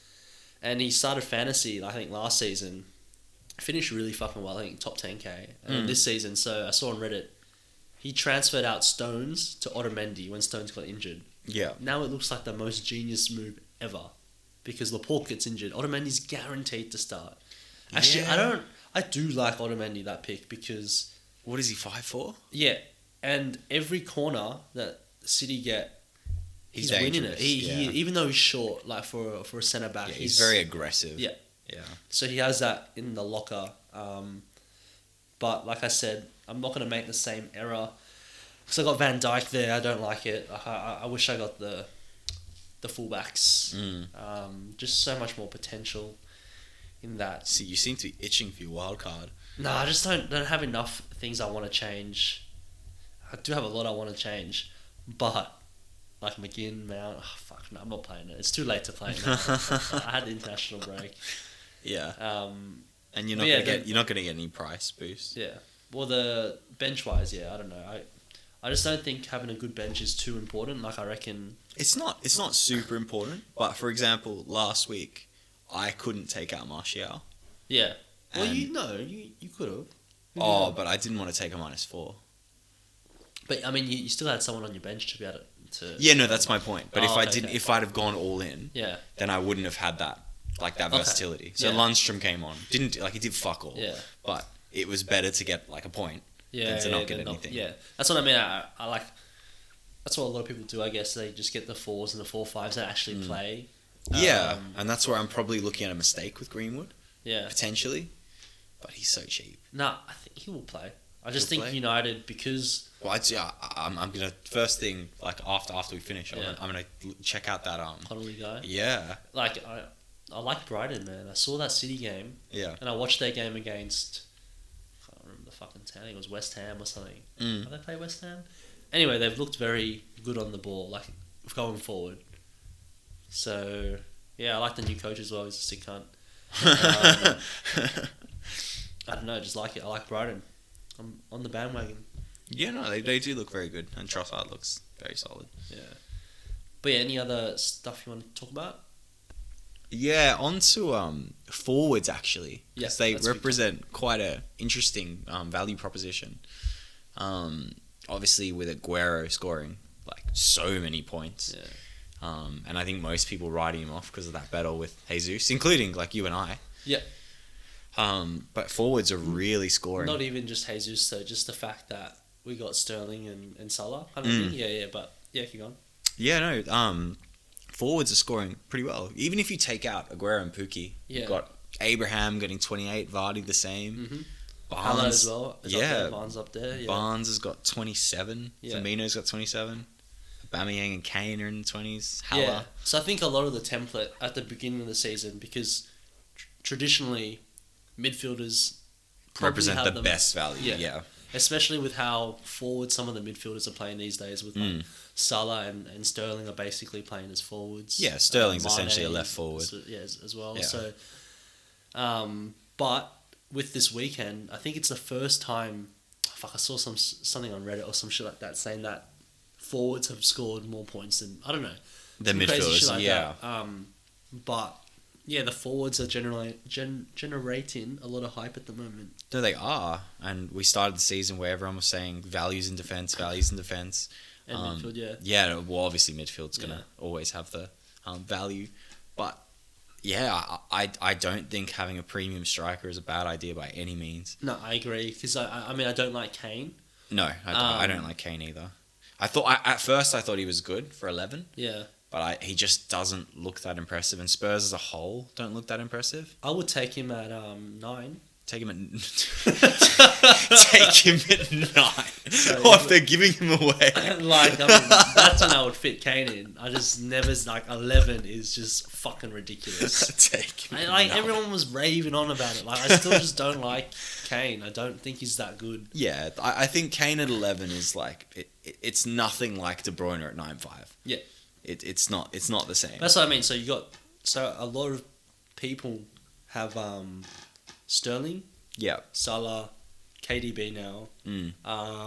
And he started fantasy, I think, last season. Finished really fucking well, I think top 10k. And then this season, so I saw on Reddit, he transferred out Stones to Otamendi when Stones got injured. Yeah. Now it looks like the most genius move ever. Because Laporte gets injured. Otamendi's guaranteed to start. Actually, I do like Otamendi, that pick, because... What is he, 5'4"? Yeah. And every corner that City get, he's winning it. He even though he's short, like for a centre back, he's very aggressive. Yeah. Yeah. So he has that in the locker. But like I said, I'm not going to make the same error. Because I got Van Dijk there. I don't like it. I wish I got the fullbacks. Just so much more potential in that. See, you seem to be itching for your wild card. No, I just don't have enough things I want to change. I do have a lot I want to change. But, like McGinn, Mount, fuck, no, I'm not playing it. It's too late to play it now. I had the international break. Yeah. and you're But not yeah, gonna get you're not gonna get any price boost. Yeah. Well, the bench wise, yeah, I don't know. I just don't think having a good bench is too important. Like, I reckon. It's not super important. But for example, last week I couldn't take out Martial. Yeah. Well, And- you could have. Oh, but I didn't want to take a -4. But I mean, you still had someone on your bench to be able to. Yeah, no, that's my point. But Oh, if I okay, didn't, okay. if I'd have gone all in, Yeah. then I wouldn't have had that Okay. versatility. So Yeah. Lundstrom came on, didn't like he did fuck all. Yeah. But it was better to get like a point Yeah. than to not get they're anything. Yeah. That's what I mean. I like. That's what a lot of people do. I guess they just get the 4s and the 4-5s that actually play. Yeah, and that's where I'm probably looking at a mistake with Greenwood Yeah. potentially, but he's so cheap. Nah, I think he will play. I just He'll think play? United, because Well, I'm gonna first thing like after we finish, Yeah. I'm gonna check out that Connolly guy. Yeah, Like, I like Brighton, man. I saw that City game, yeah. and I watched their game against, I can't remember the fucking town. I think it was West Ham or something. Have they played West Ham? Anyway, they've looked very good on the ball, like, going forward. So, yeah, I like the new coach as well. He's a sick cunt. I don't know, I just like it. I like Brighton. I'm on the bandwagon. Yeah, no, they do look very good, and Trossard looks very solid. Yeah. But yeah, any other stuff you want to talk about? Yeah, on to forwards actually, Yeah, because they that's a big represent quite a interesting value proposition. Obviously, with Aguero scoring like so many points, Yeah. and I think most people writing him off because of that battle with Jesus, including like you and I. Yeah. But forwards are really scoring. Not even just Jesus, though, just the fact that we got Sterling and Salah kind of thing. Yeah, but yeah, keep going. Yeah, no. Forwards are scoring pretty well. Even if you take out Aguero and Pukki, Yeah. you've got Abraham getting 28, Vardy the same. Mm-hmm. Barnes as well. Is up yeah. there, Barnes up there. Yeah. Barnes has got 27. Yeah. Firmino's got 27. Aubameyang and Kane are in the 20s. Haller. Yeah. So I think a lot of the template at the beginning of the season, because traditionally midfielders probably represent have the them- best value. Yeah. Yeah. especially with how forward some of the midfielders are playing these days. With like Salah and Sterling are basically playing as forwards. Yeah, Sterling's Mane essentially a left forward. As well. Yeah. So, but with this weekend, I think it's the first time. Fuck, I saw something on Reddit or some shit like that saying that forwards have scored more points than, I don't know, The some crazy shit midfielders, like yeah. that. But yeah, the forwards are generally generating a lot of hype at the moment. No, they are. And we started the season where everyone was saying values in defence. And midfield, yeah. Yeah, well, obviously midfield's going to Yeah. always have the value. But, yeah, I don't think having a premium striker is a bad idea by any means. No, I agree, because I mean, I don't like Kane. No, I don't like Kane either. At first I thought he was good for 11, Yeah. but he just doesn't look that impressive. And Spurs as a whole don't look that impressive. I would take him at 9. Take him at 9. So, What if they're giving him away? Like, I mean, that's when I would fit Kane in. I just never, like, 11 is just fucking ridiculous. Take him. Like, at 9. everyone was raving on about it. Like, I still just don't like Kane. I don't think he's that good. Yeah, I think Kane at 11 is like it's nothing like De Bruyne at 9.5. Yeah. It's not the same. That's what I mean. So a lot of people have Sterling, Yeah. Salah, KDB now, and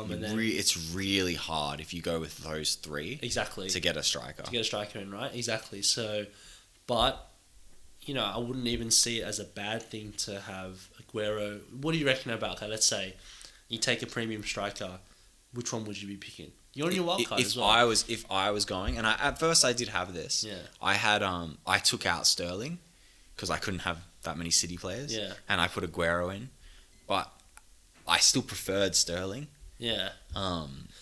then It's really hard if you go with those three exactly to get a striker. to get a striker in, right? Exactly. So, but I wouldn't even see it as a bad thing to have Aguero. What do you reckon about that? Let's say you take a premium striker. Which one would you be picking? You're on your wild card as well. If I was going, and at first I did have this. Yeah. I had I took out Sterling because I couldn't have that many City players. Yeah. And I put Aguero in, but I still preferred Sterling. Yeah.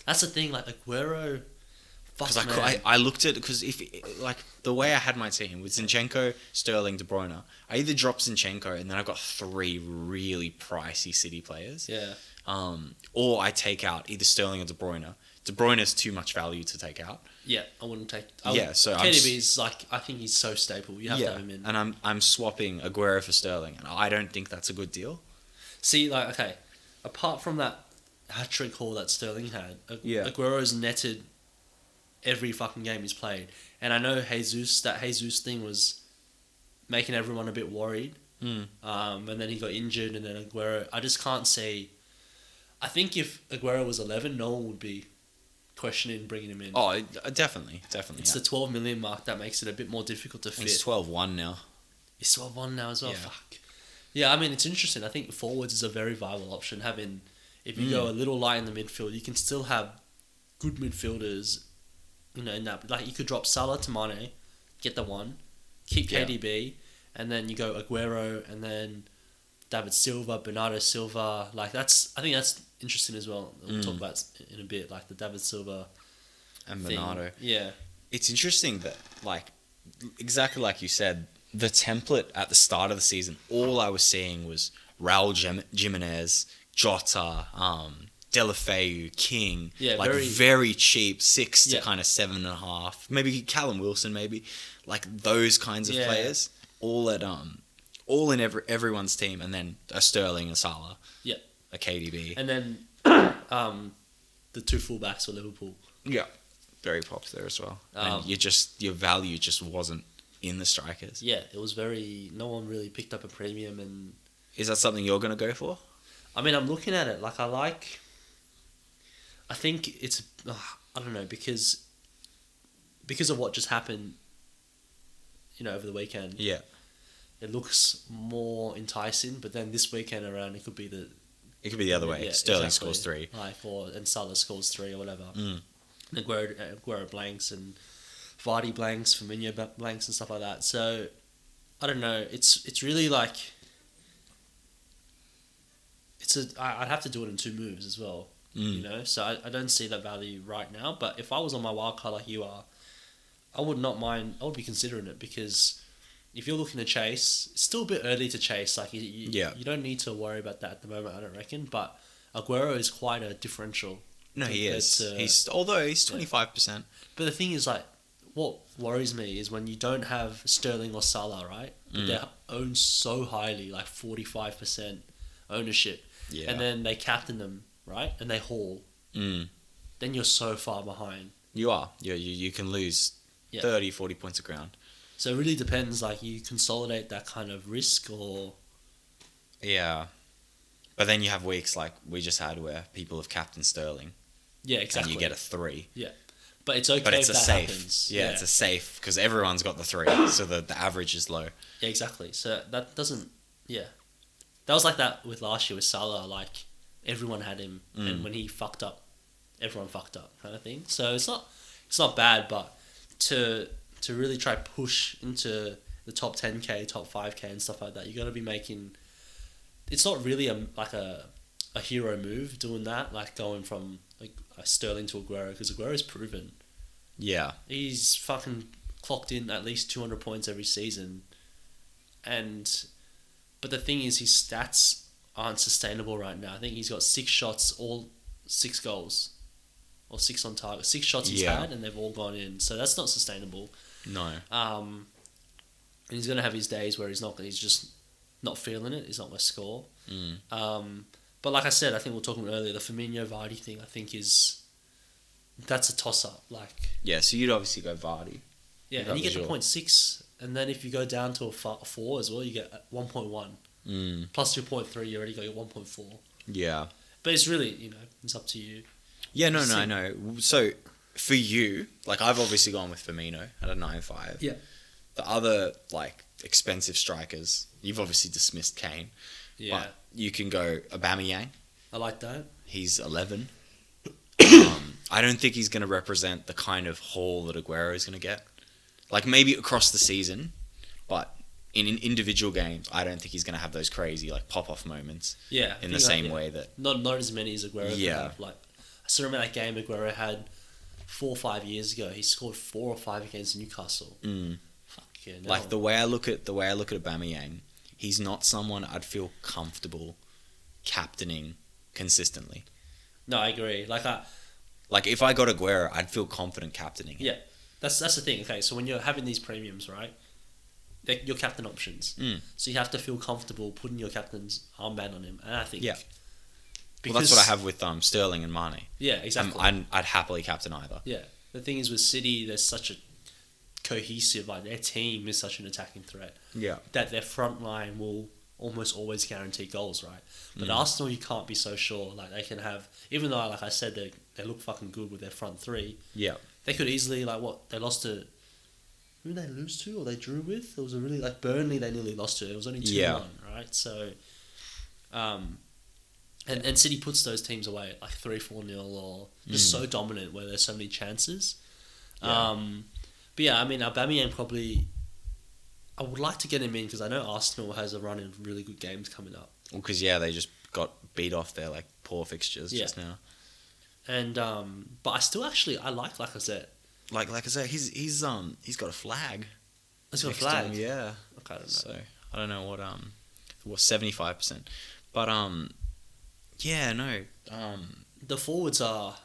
That's the thing. Like Aguero. Because I looked at because if like the way I had my team with Zinchenko, Sterling, De Bruyne, I either drop Zinchenko and then I've got 3 really pricey City players. Yeah. Or I take out either Sterling or De Bruyne. De Bruyne is too much value to take out. Yeah, I wouldn't take. So KDB's like, I think he's so staple. You have to have him in. And I'm swapping Aguero for Sterling, and I don't think that's a good deal. See, like, okay, apart from that hat trick haul that Sterling had, Aguero's netted every fucking game he's played, and I know that Jesus thing was making everyone a bit worried And then he got injured, and then Aguero. I just can't see. I think if Aguero was 11, no one would be questioning bringing him in. Oh, definitely. It's the 12 million mark that makes it a bit more difficult to fit. He's 12-1 now. He's 12-1 now as well. Yeah. Fuck. Yeah, I mean, it's interesting. I think forwards is a very viable option. If you go a little light in the midfield, you can still have good midfielders. In that, like you could drop Salah to Mane, get the one, keep KDB, and then you go Aguero, and then David Silva, Bernardo Silva. I think that's interesting as well. We'll talk about it in a bit, like the David Silva And thing. Bernardo. Yeah. It's interesting that, exactly like you said, the template at the start of the season, all I was seeing was Raul Jimenez, Jota, Delafeu, King, Yeah, very cheap, 6 to Yeah. kind of 7.5, maybe Callum Wilson, those kinds of players, all in everyone's team, and then a Sterling, a Salah, a KDB, And then the two fullbacks for Liverpool. very pops there as well. Um, And your value just wasn't in the strikers. Yeah, it was no one really picked up a premium, and Is that something you're going to go for? I mean, I'm looking at it, I think it's, I don't know, because of what just happened, over the weekend. Yeah. It looks more enticing, but then this weekend around, it could be It could be the other way. Yeah, Sterling exactly. scores 3. And Salah scores 3 or whatever. Mm. And Aguero blanks, and Vardy blanks, Firmino blanks and stuff like that. So, I don't know. It's really I'd have to do it in 2 moves as well. So I don't see that value right now. But if I was on my wild card like you are, I would not mind. I would be considering it, because if you're looking to chase, it's still a bit early to chase. You don't need to worry about that at the moment, I don't reckon. But Aguero is quite a differential. No, he is. Although he's 25%. But the thing is, what worries me is when you don't have Sterling or Salah, right? But they're owned so highly, 45% ownership. Yeah. And then they captain them, right? And they haul. Mm. Then you're so far behind. You are. You can lose 30, 40 points of ground. So it really depends, you consolidate that kind of risk, or... Yeah. But then you have weeks like we just had where people have captained Sterling. Yeah, exactly. And you get a 3. Yeah. But it's okay But it's if a that safe. happens. Yeah, it's a safe, because everyone's got the 3, so the average is low. Yeah, exactly. So that doesn't... Yeah. That was like that with last year with Salah, everyone had him, and when he fucked up, everyone fucked up, kind of thing. So it's not bad, but to really try push into the top 10k, top 5k and stuff like that, you got to be making... It's not really a hero move doing that, going from a Sterling to Aguero, because Aguero's proven. Yeah. He's fucking clocked in at least 200 points every season, but the thing is, his stats aren't sustainable right now. I think he's got 6 shots, all 6 goals, or 6 on target. 6 shots he's had, and they've all gone in. So that's not sustainable. No. And he's gonna have his days where he's just not feeling it. He's not going to score. But like I said, I think we were talking earlier, the Firmino Vardy thing, I think that's a toss up. Yeah, so you'd obviously go Vardy. Yeah, and you get the 0.6, and then if you go down to a 4 as well, you get 1.1. Plus your 0.3, you already got your 1.4. Yeah. But it's really, it's up to you. Yeah, no, I know. So, for you, I've obviously gone with Firmino at a 9.5. Yeah. The other, expensive strikers, you've obviously dismissed Kane. Yeah. But you can go Aubameyang. I like that. He's 11. I don't think he's going to represent the kind of haul that Aguero is going to get. Maybe across the season, but in individual games, I don't think he's going to have those crazy, pop-off moments. Yeah. In the same way that... Not as many as Aguero. Yeah. I still remember that game Aguero had 4 or 5 years ago. He scored 4 or 5 against Newcastle. Fuck yeah. No. The way I look at Aubameyang, he's not someone I'd feel comfortable captaining consistently. No, I agree. If I got Aguero, I'd feel confident captaining him. Yeah. That's the thing. Okay, so when you're having these premiums, right, they're your captain options. So you have to feel comfortable putting your captain's armband on him. And I think... Yeah. Well, that's what I have with Sterling and Mane. Yeah, exactly. I'd happily captain either. Yeah. The thing is with City, there's such a cohesive. Like their team is such an attacking threat Yeah. that their front line will almost always guarantee goals, right? But Arsenal, you can't be so sure. Like they can have, even though like I said, they look fucking good with their front three. Yeah. They could easily they lost to. Who did they lose to or they drew with? It was a really like Burnley. They nearly lost to. It was only 2-1, right? So, and City puts those teams away at like 3-4-0 or just so dominant where there's so many chances. Yeah. But yeah, I mean Aubameyang probably. I would like to get him in because I know Arsenal has a run of really good games coming up. Well, because they just got beat off their like poor fixtures just now. And but I still actually I like Lacazette. Like I said, he's got a flag. He's got a next to flag. him, yeah. Okay, I don't know. So I don't know what 75%, but yeah, no, The forwards are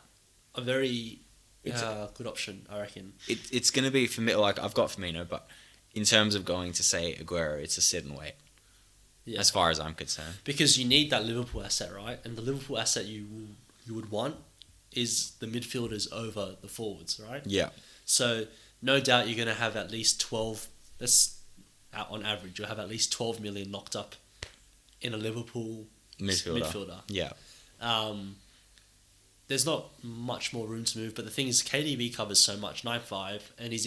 a very good option, I reckon. it's gonna be for me. Like I've got Firmino, but in terms of going to say Aguero, it's a sit and wait. Yeah. As far as I'm concerned, Because you need that Liverpool asset, right? And the Liverpool asset you would want is the midfielders over the forwards, right? yeah, So no doubt you're going to have at least 12. That's on average. You'll have at least 12 million locked up in a Liverpool midfielder. yeah, There's not much more room to move, but the thing is, KDB covers so much, 9'5", and he's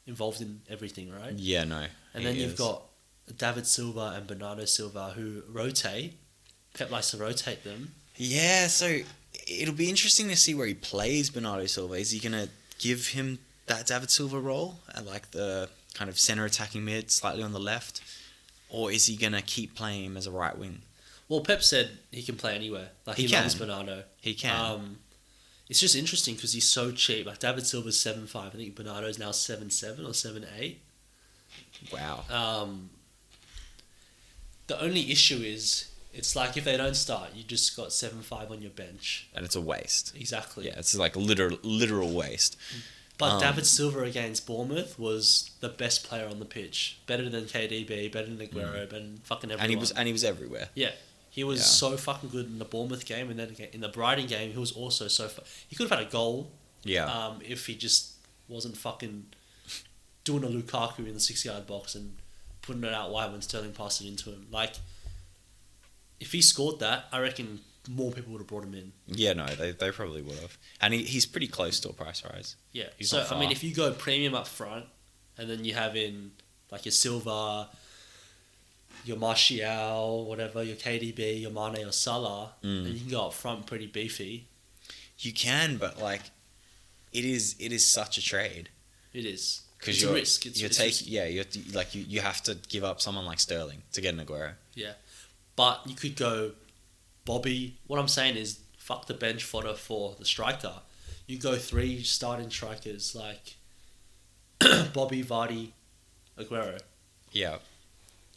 involved in everything, right? yeah, no, And then you've got David Silva and Bernardo Silva who rotate. Pep likes to rotate them. Yeah, so it'll be interesting to see where he plays Bernardo Silva. Is he going to give him that David Silva role at like the kind of centre attacking mid, slightly on the left? Or is he going to keep playing him as a right wing? Well, Pep said he can play anywhere. Like he loves Bernardo. He can. It's just interesting because he's so cheap. Like David Silva's 7'5". I think Bernardo's now 7'7" or 7'8". Wow. The only issue is it's like if they don't start, you just got 7'5" on your bench. And it's a waste. Exactly. Yeah, it's like literal waste. But David Silva against Bournemouth was the best player on the pitch. Better than KDB, better than Aguero, better than fucking everyone. And he was everywhere. Yeah. He was so fucking good in the Bournemouth game, and then in the Brighton game, he was also he could have had a goal. Yeah. If he just wasn't fucking doing a Lukaku in the 6-yard box and putting it out wide when Sterling passed it into him. Like, if he scored that, I reckon more people would have brought him in. Yeah, no, they probably would have. And he's pretty close to a price rise. Yeah. He's So not far. I mean, if you go premium up front, and then you have in like your Silva, your Martial, whatever, your KDB, your Mane or Salah, and you can go up front pretty beefy. You can, but like, it is such a trade. It is. Because It's a risk. It's risky. you have to give up someone like Sterling to get an Aguero. Yeah. But you could go Bobby. What I'm saying is, fuck the bench fodder for the striker. You go 3 starting strikers like Bobby, Vardy, Aguero. Yeah.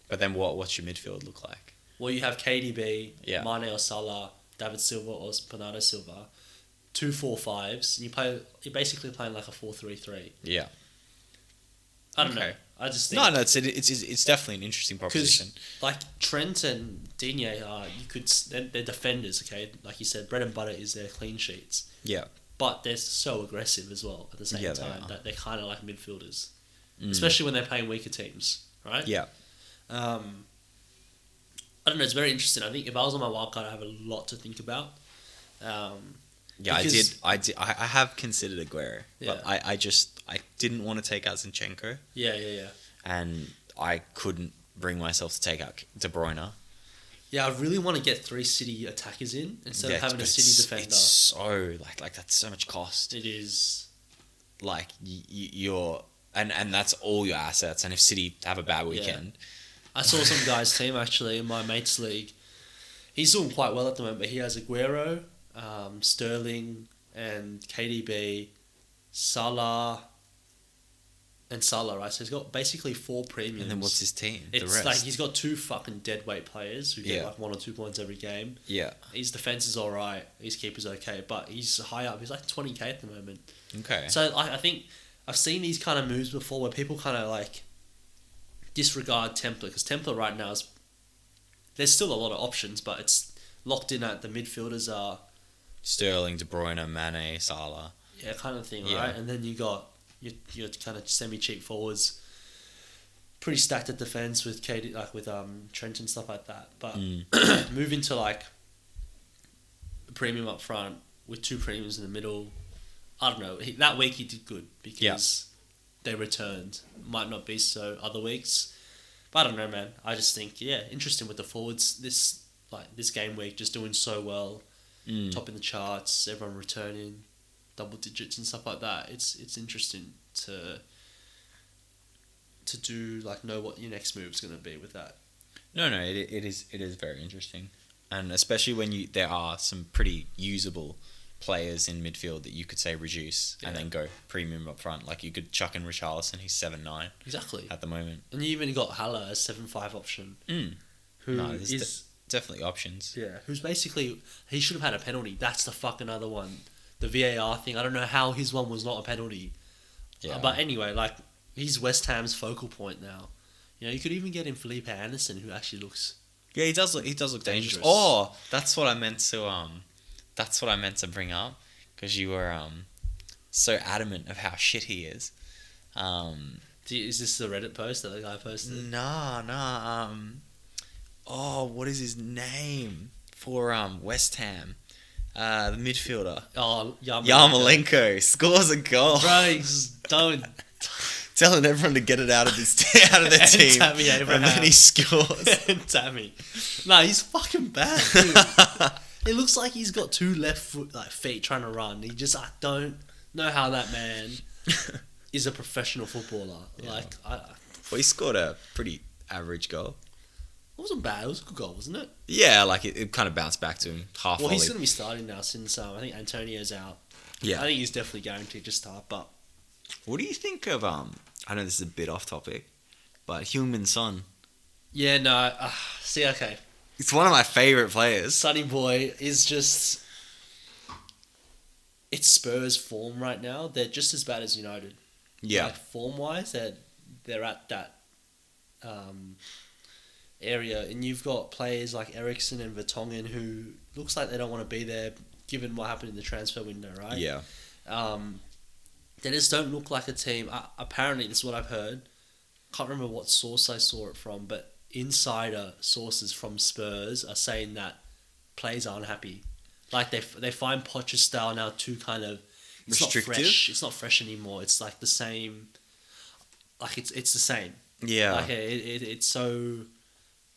But then what's your midfield look like? Well, you have KDB, Yeah. Mane or Salah, David Silva or Bernardo Silva, 2 4-5s. And you're basically playing like a 4-3-3. Yeah. I don't know. Okay. I just think No, it's definitely an interesting proposition. like Trent and Digne are they're defenders. Okay, like you said, bread and butter is their clean sheets. Yeah. But they're so aggressive as well at the same Yeah, they time are. that they're kind of like midfielders, especially when they're playing weaker teams, right? Yeah. I don't know. It's very interesting. I think if I was on my wildcard, I have a lot to think about. Yeah, because- I have considered Aguero, Yeah. but I didn't want to take out Zinchenko, Yeah. and I couldn't bring myself to take out De Bruyne. Yeah, I really want to get 3 City attackers in instead of having a City defender. It's so like that's so much cost. It is. Like you're and that's all your assets. And if City have a bad weekend, I saw some guy's team actually in my mate's league. He's doing quite well at the moment, but he has Aguero, Sterling, and KDB, Salah, and Salah, right? So he's got basically 4 premiums. and then what's his team? It's the rest. like he's got 2 fucking deadweight players who get Yeah. like 1 or 2 points every game. Yeah. His defense is alright. His keeper's okay, but he's high up. He's like 20k at the moment. Okay. So I think I've seen these kind of moves before where people kind of like disregard Templar because Templar right now is there's still a lot of options, but it's locked in at the midfielders are Sterling, De Bruyne, Mane, Salah. kind of thing, Yeah. right? And then you got your kind of semi-cheap forwards. Pretty stacked at defense with KD, like with Trent and stuff like that. But move into like a premium up front with two premiums in the middle. I don't know. That week he did good because they returned. Might not be so other weeks, but I don't know, man. I just think interesting with the forwards this game week, just doing so well, topping the charts, everyone returning, double digits and stuff like that. It's interesting to do know what your next move is going to be with that. No, it is very interesting, and especially when there are some pretty usable players in midfield that you could say reduce and then go premium up front. Like you could chuck in Richarlison, he's 7'9" exactly at the moment, and you even got Haller as 7'5" option. Who is definitely options. Yeah, who's basically he should have had a penalty. That's the fucking other one. The VAR thing. I don't know how his one was not a penalty. Yeah, but anyway, he's West Ham's focal point now. You could even get in Felipe Anderson, who actually looks. Yeah, he does look dangerous. Dangerous. Oh, that's what I meant to bring up because you were so adamant of how shit he is. Is this the Reddit post that the guy posted? Nah. What is his name for West Ham? The midfielder. Oh, Yarmolenko scores a goal. Bro, just don't. Telling everyone to get it out of their team, Tammy Abraham. and then he scores. And Tammy, no, he's fucking bad, dude. It looks like he's got two left feet trying to run. I don't know how that man is a professional footballer. Yeah. Well, he scored a pretty average goal. It wasn't bad. It was a good goal, wasn't it? Yeah, it kind of bounced back to him half. Well, he's going to be starting now since I think Antonio's out. Yeah, I think he's definitely guaranteed to start. But what do you think of I know this is a bit off topic, but Heung-min Son. Yeah, no. Okay. It's one of my favourite players. Sonny Boy is just. It's Spurs' form right now. They're just as bad as United. Yeah. Form wise, they're at that area, and you've got players like Eriksson and Vertonghen who looks like they don't want to be there, given what happened in the transfer window, right? Yeah. They just don't look like a team. Apparently, this is what I've heard. Can't remember what source I saw it from, but insider sources from Spurs are saying that players are unhappy. They find Poch's style now too kind of restrictive. Not fresh. It's not fresh anymore. It's the same. It's the same. Yeah. It's so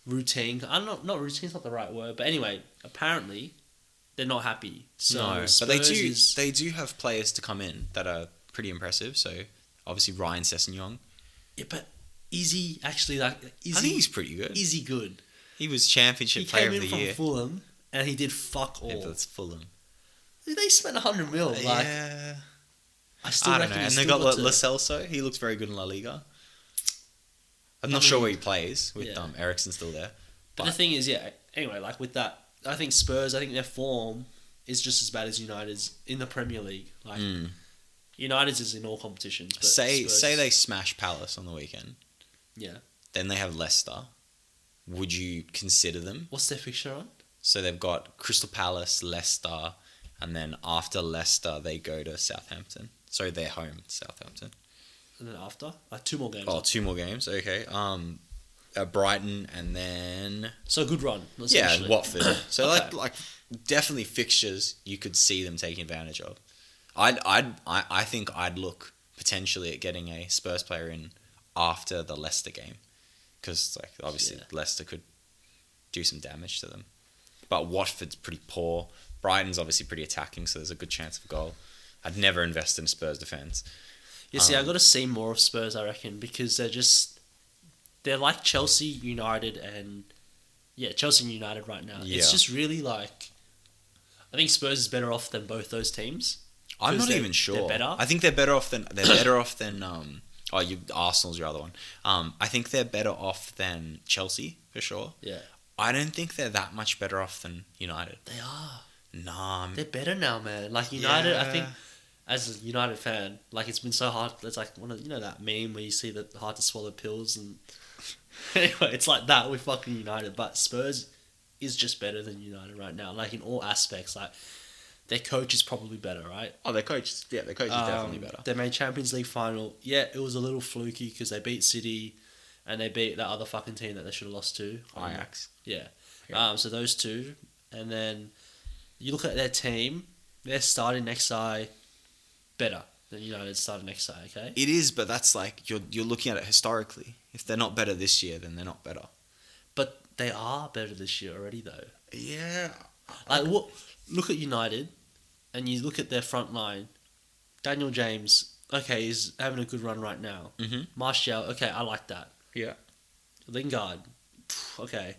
routine. Not routine's not the right word, but anyway, apparently they're not happy. So no, Spurs but they do have players to come in that are pretty impressive. So obviously Ryan Sessegnon. Yeah, but is he actually I think he's pretty good. Is he good? He was Championship Player of the Year. He came in from Fulham and he did fuck all. Yeah, that's Fulham. They spent 100 mil. Yeah. I still don't reckon know. And they got Lo Celso. He looks very good in La Liga. I'm not sure where he plays with Eriksson still there. But the thing is, anyway, with that, I think Spurs, their form is just as bad as United's in the Premier League. United's is in all competitions. But say they smash Palace on the weekend. Yeah. Then they have Leicester. Would you consider them? What's their fixture on? So they've got Crystal Palace, Leicester, and then after Leicester they go to Southampton. So they're home to Southampton. And then after? 2 more games. Oh, 2 more games. Okay. Brighton and then... So a good run. Yeah, Watford. So okay. Definitely fixtures you could see them taking advantage of. I think I'd look potentially at getting a Spurs player in after the Leicester game. Because obviously Leicester could do some damage to them. But Watford's pretty poor. Brighton's obviously pretty attacking, so there's a good chance of a goal. I'd never invest in Spurs defence. Yeah, see, I've got to see more of Spurs, I reckon, because they're like Chelsea, United, and... Yeah, Chelsea and United right now. Yeah. It's just really I think Spurs is better off than both those teams. I'm not even sure. They're better? I think they're better off than... Arsenal's your other one. I think they're better off than Chelsea, for sure. Yeah. I don't think they're that much better off than United. They are. Nah. They're better now, man. United, I think... As a United fan, it's been so hard. It's that meme where you see the hard to swallow pills, and anyway, it's like that with fucking United. But Spurs is just better than United right now, in all aspects. Their coach is probably better, right? Oh, their coach is definitely better. They made Champions League final. Yeah, it was a little fluky because they beat City, and they beat that other fucking team that they should have lost to. Ajax. Yeah. Yeah. So those two, and then you look at their team. Their starting next side better than United's starting next side. Okay. It is, but that's like you're looking at it historically. If they're not better this year, then they're not better. But they are better this year already, though. Yeah. Like, what? Look at United, and you look at their front line. Daniel James, okay, is having a good run right now. Mm-hmm. Martial, okay, I like that. Yeah. Lingard, okay.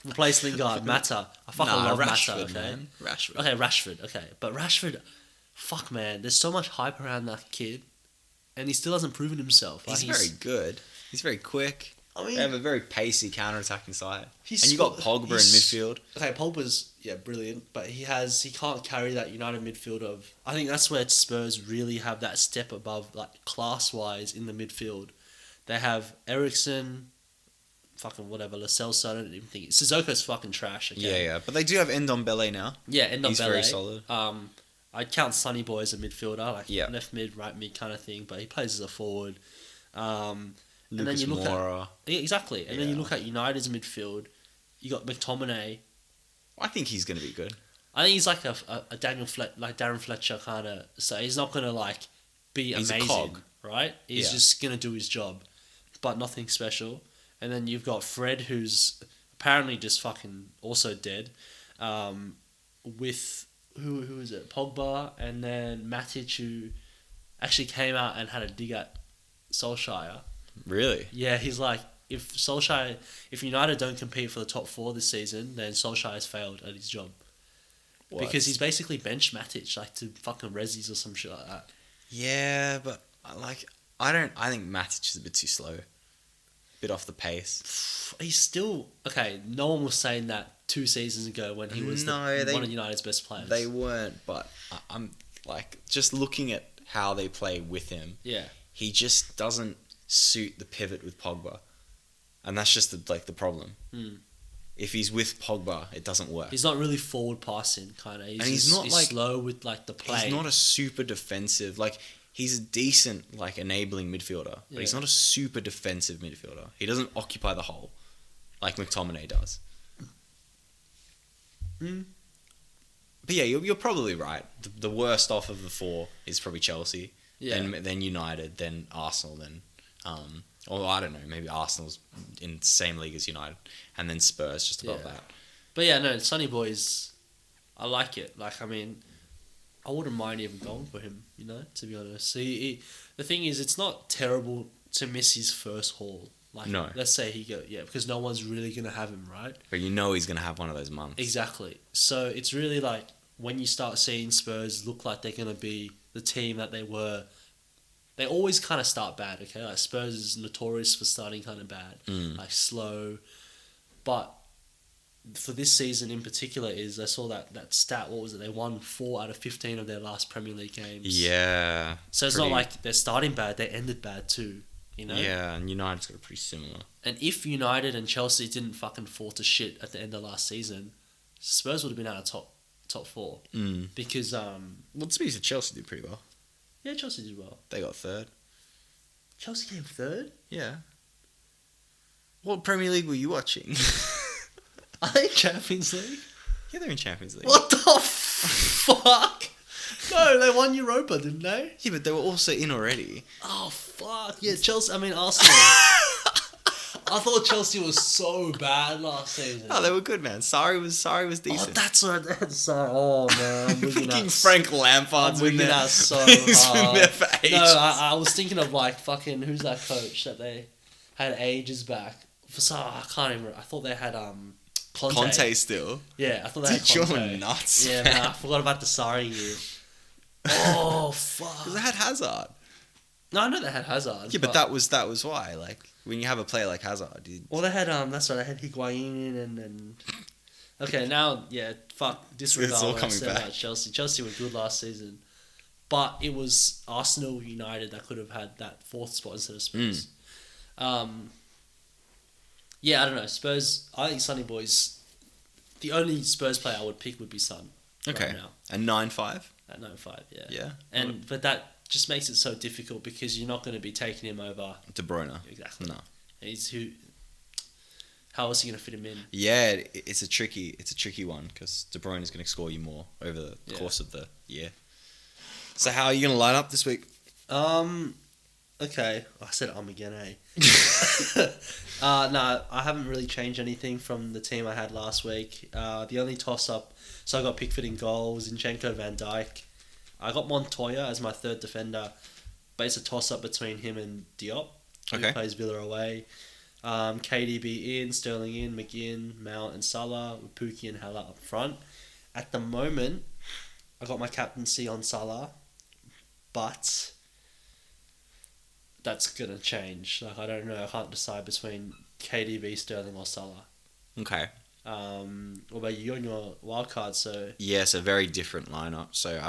Replace Lingard. Mata, I fucking love Rashford, Mata. Okay. man. Rashford. Okay, Rashford. Okay, but Rashford, fuck man, there's so much hype around that kid, and he still hasn't proven himself. Like, He's very good. He's very quick. I mean, They have a very pacey counter-attacking side. he's And you got Pogba in midfield. Okay, Pogba's brilliant, but he can't carry that United midfield of. I think that's where Spurs really have that step above, like class wise in the midfield. They have Ericsson, fucking whatever, Lo Celso. I don't even think Sissoko's fucking trash. Okay? Yeah. But they do have Ndombele now. Yeah, and He's very solid. I'd count Sonny Boy as a midfielder, like Yeah. left mid, right mid kind of thing, but he plays as a forward. And Lucas then you look Moura. at exactly, and then you Yeah. look at United's midfield. You got McTominay. I think he's going to be good. I think he's like a Darren Fletcher kind of. So he's not gonna like be He's a amazing, cog. right? He's Yeah. just gonna do his job, but nothing special. And then you've got Fred, who's apparently just fucking also dead. With who is it? Pogba, and then Matic, who actually came out and had a dig at Solskjaer. Really? Yeah, he's like, if United don't compete for the top 4 this season, then Solskjaer has failed at his job. What? Because he's basically benched Matic, like, to fucking Rezzies or some shit like that. Yeah, but I think Matic is a bit too slow. Bit off the pace. He's still okay. No one was saying that 2 seasons ago when he was one of United's best players. They weren't, but I'm like just looking at how they play with him. Yeah, He just doesn't suit the pivot with Pogba, and that's just the problem. Mm. If he's with Pogba, it doesn't work. he's not really forward passing kind of. He's not like slow with like the play. He's not a super defensive. Like he's a decent like enabling midfielder, but he's not a super defensive midfielder. He doesn't occupy the hole like McTominay does. Mm. But yeah, you're probably right. The worst off of the 4 is probably Chelsea. Yeah. Then United, then Arsenal, then or I don't know, maybe Arsenal's in the same league as United, and then Spurs just above that. But yeah, no, Sonny Boy's. I like it. Like, I mean, I wouldn't mind even going for him. You know, to be honest. So the thing is, it's not terrible to miss his first haul. Like, No. Let's say he because no one's really gonna have him, right? But you know he's gonna have one of those months. Exactly. So it's really like when you start seeing Spurs look like they're gonna be the team that they were. They always kind of start bad, okay? Like Spurs is notorious for starting kind of bad, like slow. But for this season in particular, I saw that stat. What was it? They won 4 out of 15 of their last Premier League games. Yeah. So it's not like they're starting bad; they ended bad too. You know. Yeah, and United's got a pretty similar. And if United and Chelsea didn't fucking fall to shit at the end of last season, Spurs would have been out of top 4 because Well, to be fair, Chelsea did pretty well. yeah, Chelsea did well. They got 3rd. Chelsea came 3rd. Yeah. What Premier League were you watching? I think Champions League. Yeah, they're in Champions League. What the fuck? No, they won Europa, didn't they? Yeah, but they were also in already. Oh fuck! Yeah, Chelsea. I mean Arsenal. I thought Chelsea was so bad last season. Oh, they were good, man. Sorry was Oh, decent. that's what. Oh man, I'm looking Fucking at. Frank Lampard's I'm in looking there. at so He's hard. been there for ages. No, I was thinking of like fucking who's that coach that they had ages back. For some, I can't even. I thought they had Conte still. Yeah, I thought they had Dude, Conte. you're nuts. Yeah, man, I forgot about the Sarri year. Oh fuck! Because they had Hazard. No, I know they had Hazard. Yeah, but that was why. Like when you have a player like Hazard, Well, they had that's right. They had Higuain and. Okay, now fuck disregard It's all what I coming said back. about Chelsea. Chelsea were good last season, but it was Arsenal, United that could have had that 4th spot instead of Spurs. Yeah, I don't know. Spurs. I think Sonny Boy's the only Spurs player I would pick would be Son. Okay. right now And 9-5? at 9.5. Yeah. Yeah. But that just makes it so difficult because you're not going to be taking him over. De Bruyne. Exactly. No. He's who. How else are you going to fit him in? Yeah, it's a tricky one because De Bruyne is going to score you more over the course of the year. So how are you going to line up this week? Okay. I said again, eh? No, I haven't really changed anything from the team I had last week. The only toss-up, so I got Pickford in goal, Zinchenko, Van Dijk. I got Montoya as my third defender, but it's a toss-up between him and Diop, who plays Villa away. KDB in, Sterling in, McGinn, Mount and Salah, with Pookie and Haller up front. At the moment, I got my captaincy on Salah, but that's going to change. Like, I don't know. I can't decide between KDB, Sterling or Salah. Okay. What about you on your wild card? So Yeah, it's a very different lineup. So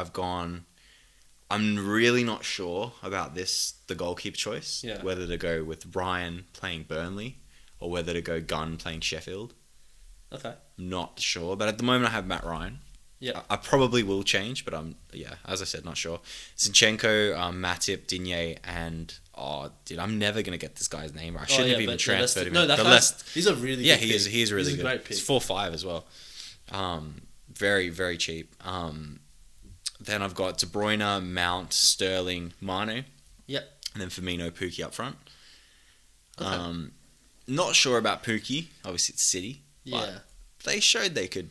I'm really not sure about the goalkeeper choice. Yeah. Whether to go with Ryan playing Burnley or whether to go Gunn playing Sheffield. okay, I'm not sure. But at the moment I have Matt Ryan. yeah, I probably will change, but as I said, not sure. Zinchenko, Matip, Digne, and I'm never gonna get this guy's name. I shouldn't have even transferred him. No, he's a really good pick. He is really he's good. A great pick. It's 4-5 as well. Very very cheap. Then I've got De Bruyne, Mount, Sterling, Mane. Yep. And then Firmino, Pookie up front. Okay. Not sure about Pookie. Obviously it's City. Yeah. But they showed they could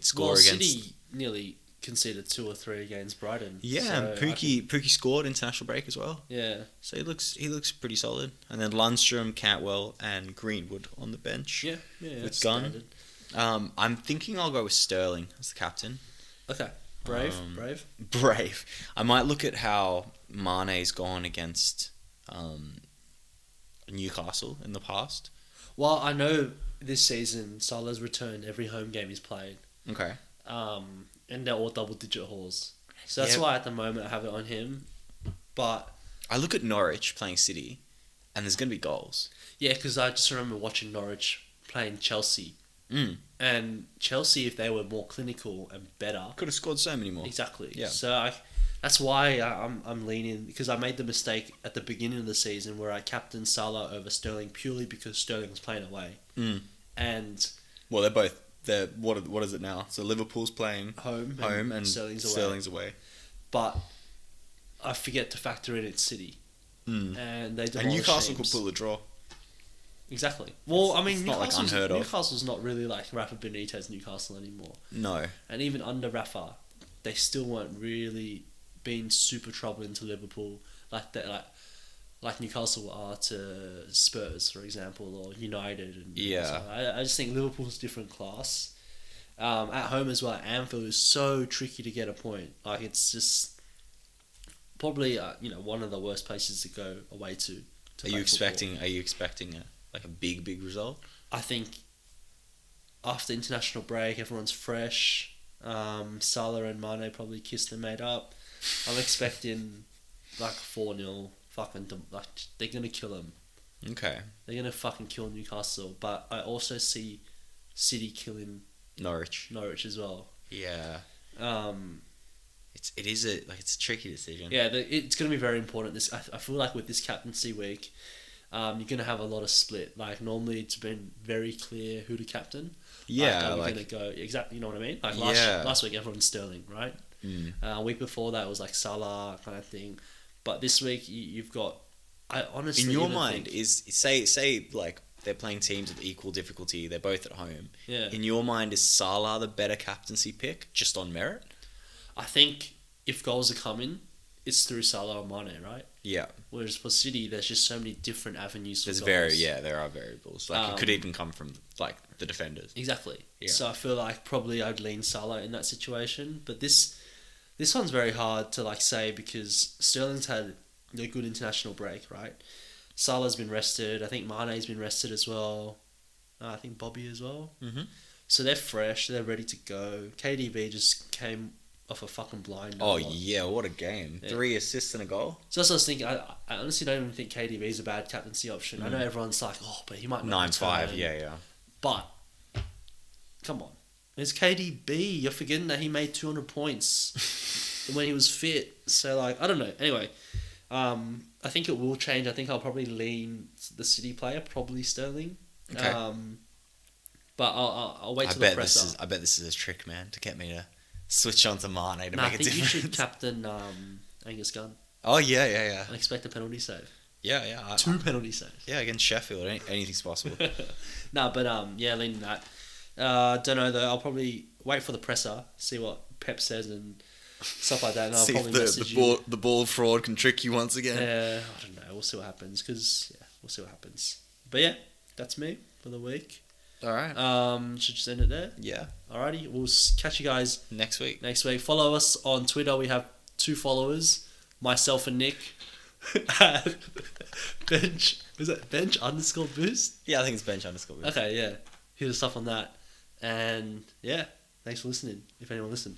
score against. City nearly conceded 2 or 3 against Brighton. Yeah, so and Pookie scored international break as well. Yeah. So he looks pretty solid. And then Lundstrom, Cantwell, and Greenwood on the bench. Yeah. With Gunn. I'm thinking I'll go with Sterling as the captain. Okay. Brave. Brave. I might look at how Mane's gone against Newcastle in the past. Well, I know this season Salah's returned every home game he's played. Okay. And they're all double-digit hauls. So that's why at the moment I have it on him. But I look at Norwich playing City, and there's going to be goals. yeah, because I just remember watching Norwich playing Chelsea. Mm. And Chelsea, if they were more clinical and better, Could have scored so many more. exactly. Yeah. So that's why I'm leaning, because I made the mistake at the beginning of the season where I captained Salah over Sterling purely because Sterling was playing away. Mm. And Well, they're both. What is it now? So Liverpool's playing home and Sterling's away. away. But I forget to factor in its City. Mm. And they And demolish Newcastle teams. could pull a draw. Exactly. Well, I mean, it's not, like, unheard of. Newcastle's not really like Rafa Benitez Newcastle anymore. No. And even under Rafa, they still weren't really being super troubling to Liverpool like Newcastle are to Spurs, for example, or United. And Yeah. so I just think Liverpool's a different class. At home as well, Anfield is so tricky to get a point. Like, it's just probably one of the worst places to go away to. Are play you football. expecting a big result? I think after international break, everyone's fresh. Salah and Mane probably kissed and made up. I'm expecting like 4-0. They're gonna kill them. Okay. They're gonna fucking kill Newcastle. But I also see City killing Norwich. Norwich as well. Yeah. It's a tricky decision. Yeah, it's gonna be very important. I feel like with this captaincy week, you're gonna have a lot of split. Like, normally it's been very clear who to captain. Yeah, are we gonna go exactly? You know what I mean? Like last week, everyone's Sterling, right? Mm. Week before that, it was like Salah kind of thing. But this week, you've got. I honestly. In your even mind, think, is say like they're playing teams of equal difficulty. They're both at home. Yeah. In your mind, is Salah the better captaincy pick just on merit? I think if goals are coming, it's through Salah or Mane, right? Yeah. Whereas for City, there's just so many different avenues for There's goals. there are variables. Like, it could even come from like the defenders. Exactly. Yeah. So I feel like probably I'd lean Salah in that situation. But this one's very hard to like say because Sterling's had a good international break, right? Salah's been rested. I think Mane's been rested as well. I think Bobby as well. Mm-hmm. So they're fresh. They're ready to go. KDB just came off a fucking blind. Oh yeah, what a game! Yeah. 3 assists and a goal. So that's what I was thinking. I honestly don't even think KDB is a bad captaincy option. I know everyone's like, oh, but he might not 9-5. return. Yeah. But come on, It's KDB. You're forgetting that he made 200 points when he was fit. So, like, I don't know. Anyway, I think it will change. I think I'll probably lean the City player, probably Sterling. Okay. But I'll wait till the presser. I bet this is a trick, man, to get me to switch on to Mane to I make a think difference. you should captain Angus Gunn Oh yeah. and expect a penalty save. Yeah. 2 penalty saves. Yeah, against Sheffield, anything's possible. No, but leaning that. Don't know though. I'll probably wait for the presser, see what Pep says and stuff like that, and I'll See probably if message you. the ball fraud can trick you once again. I don't know. We'll see what happens. We'll see what happens. But yeah, that's me for the week. All right. Should just end it there. Yeah. Alrighty, we'll catch you guys Next week. Follow us on Twitter. We have 2 followers, myself and Nick. bench _boost? Yeah, I think it's bench_. Okay, yeah. Hit us up on that. And yeah, thanks for listening, if anyone listened.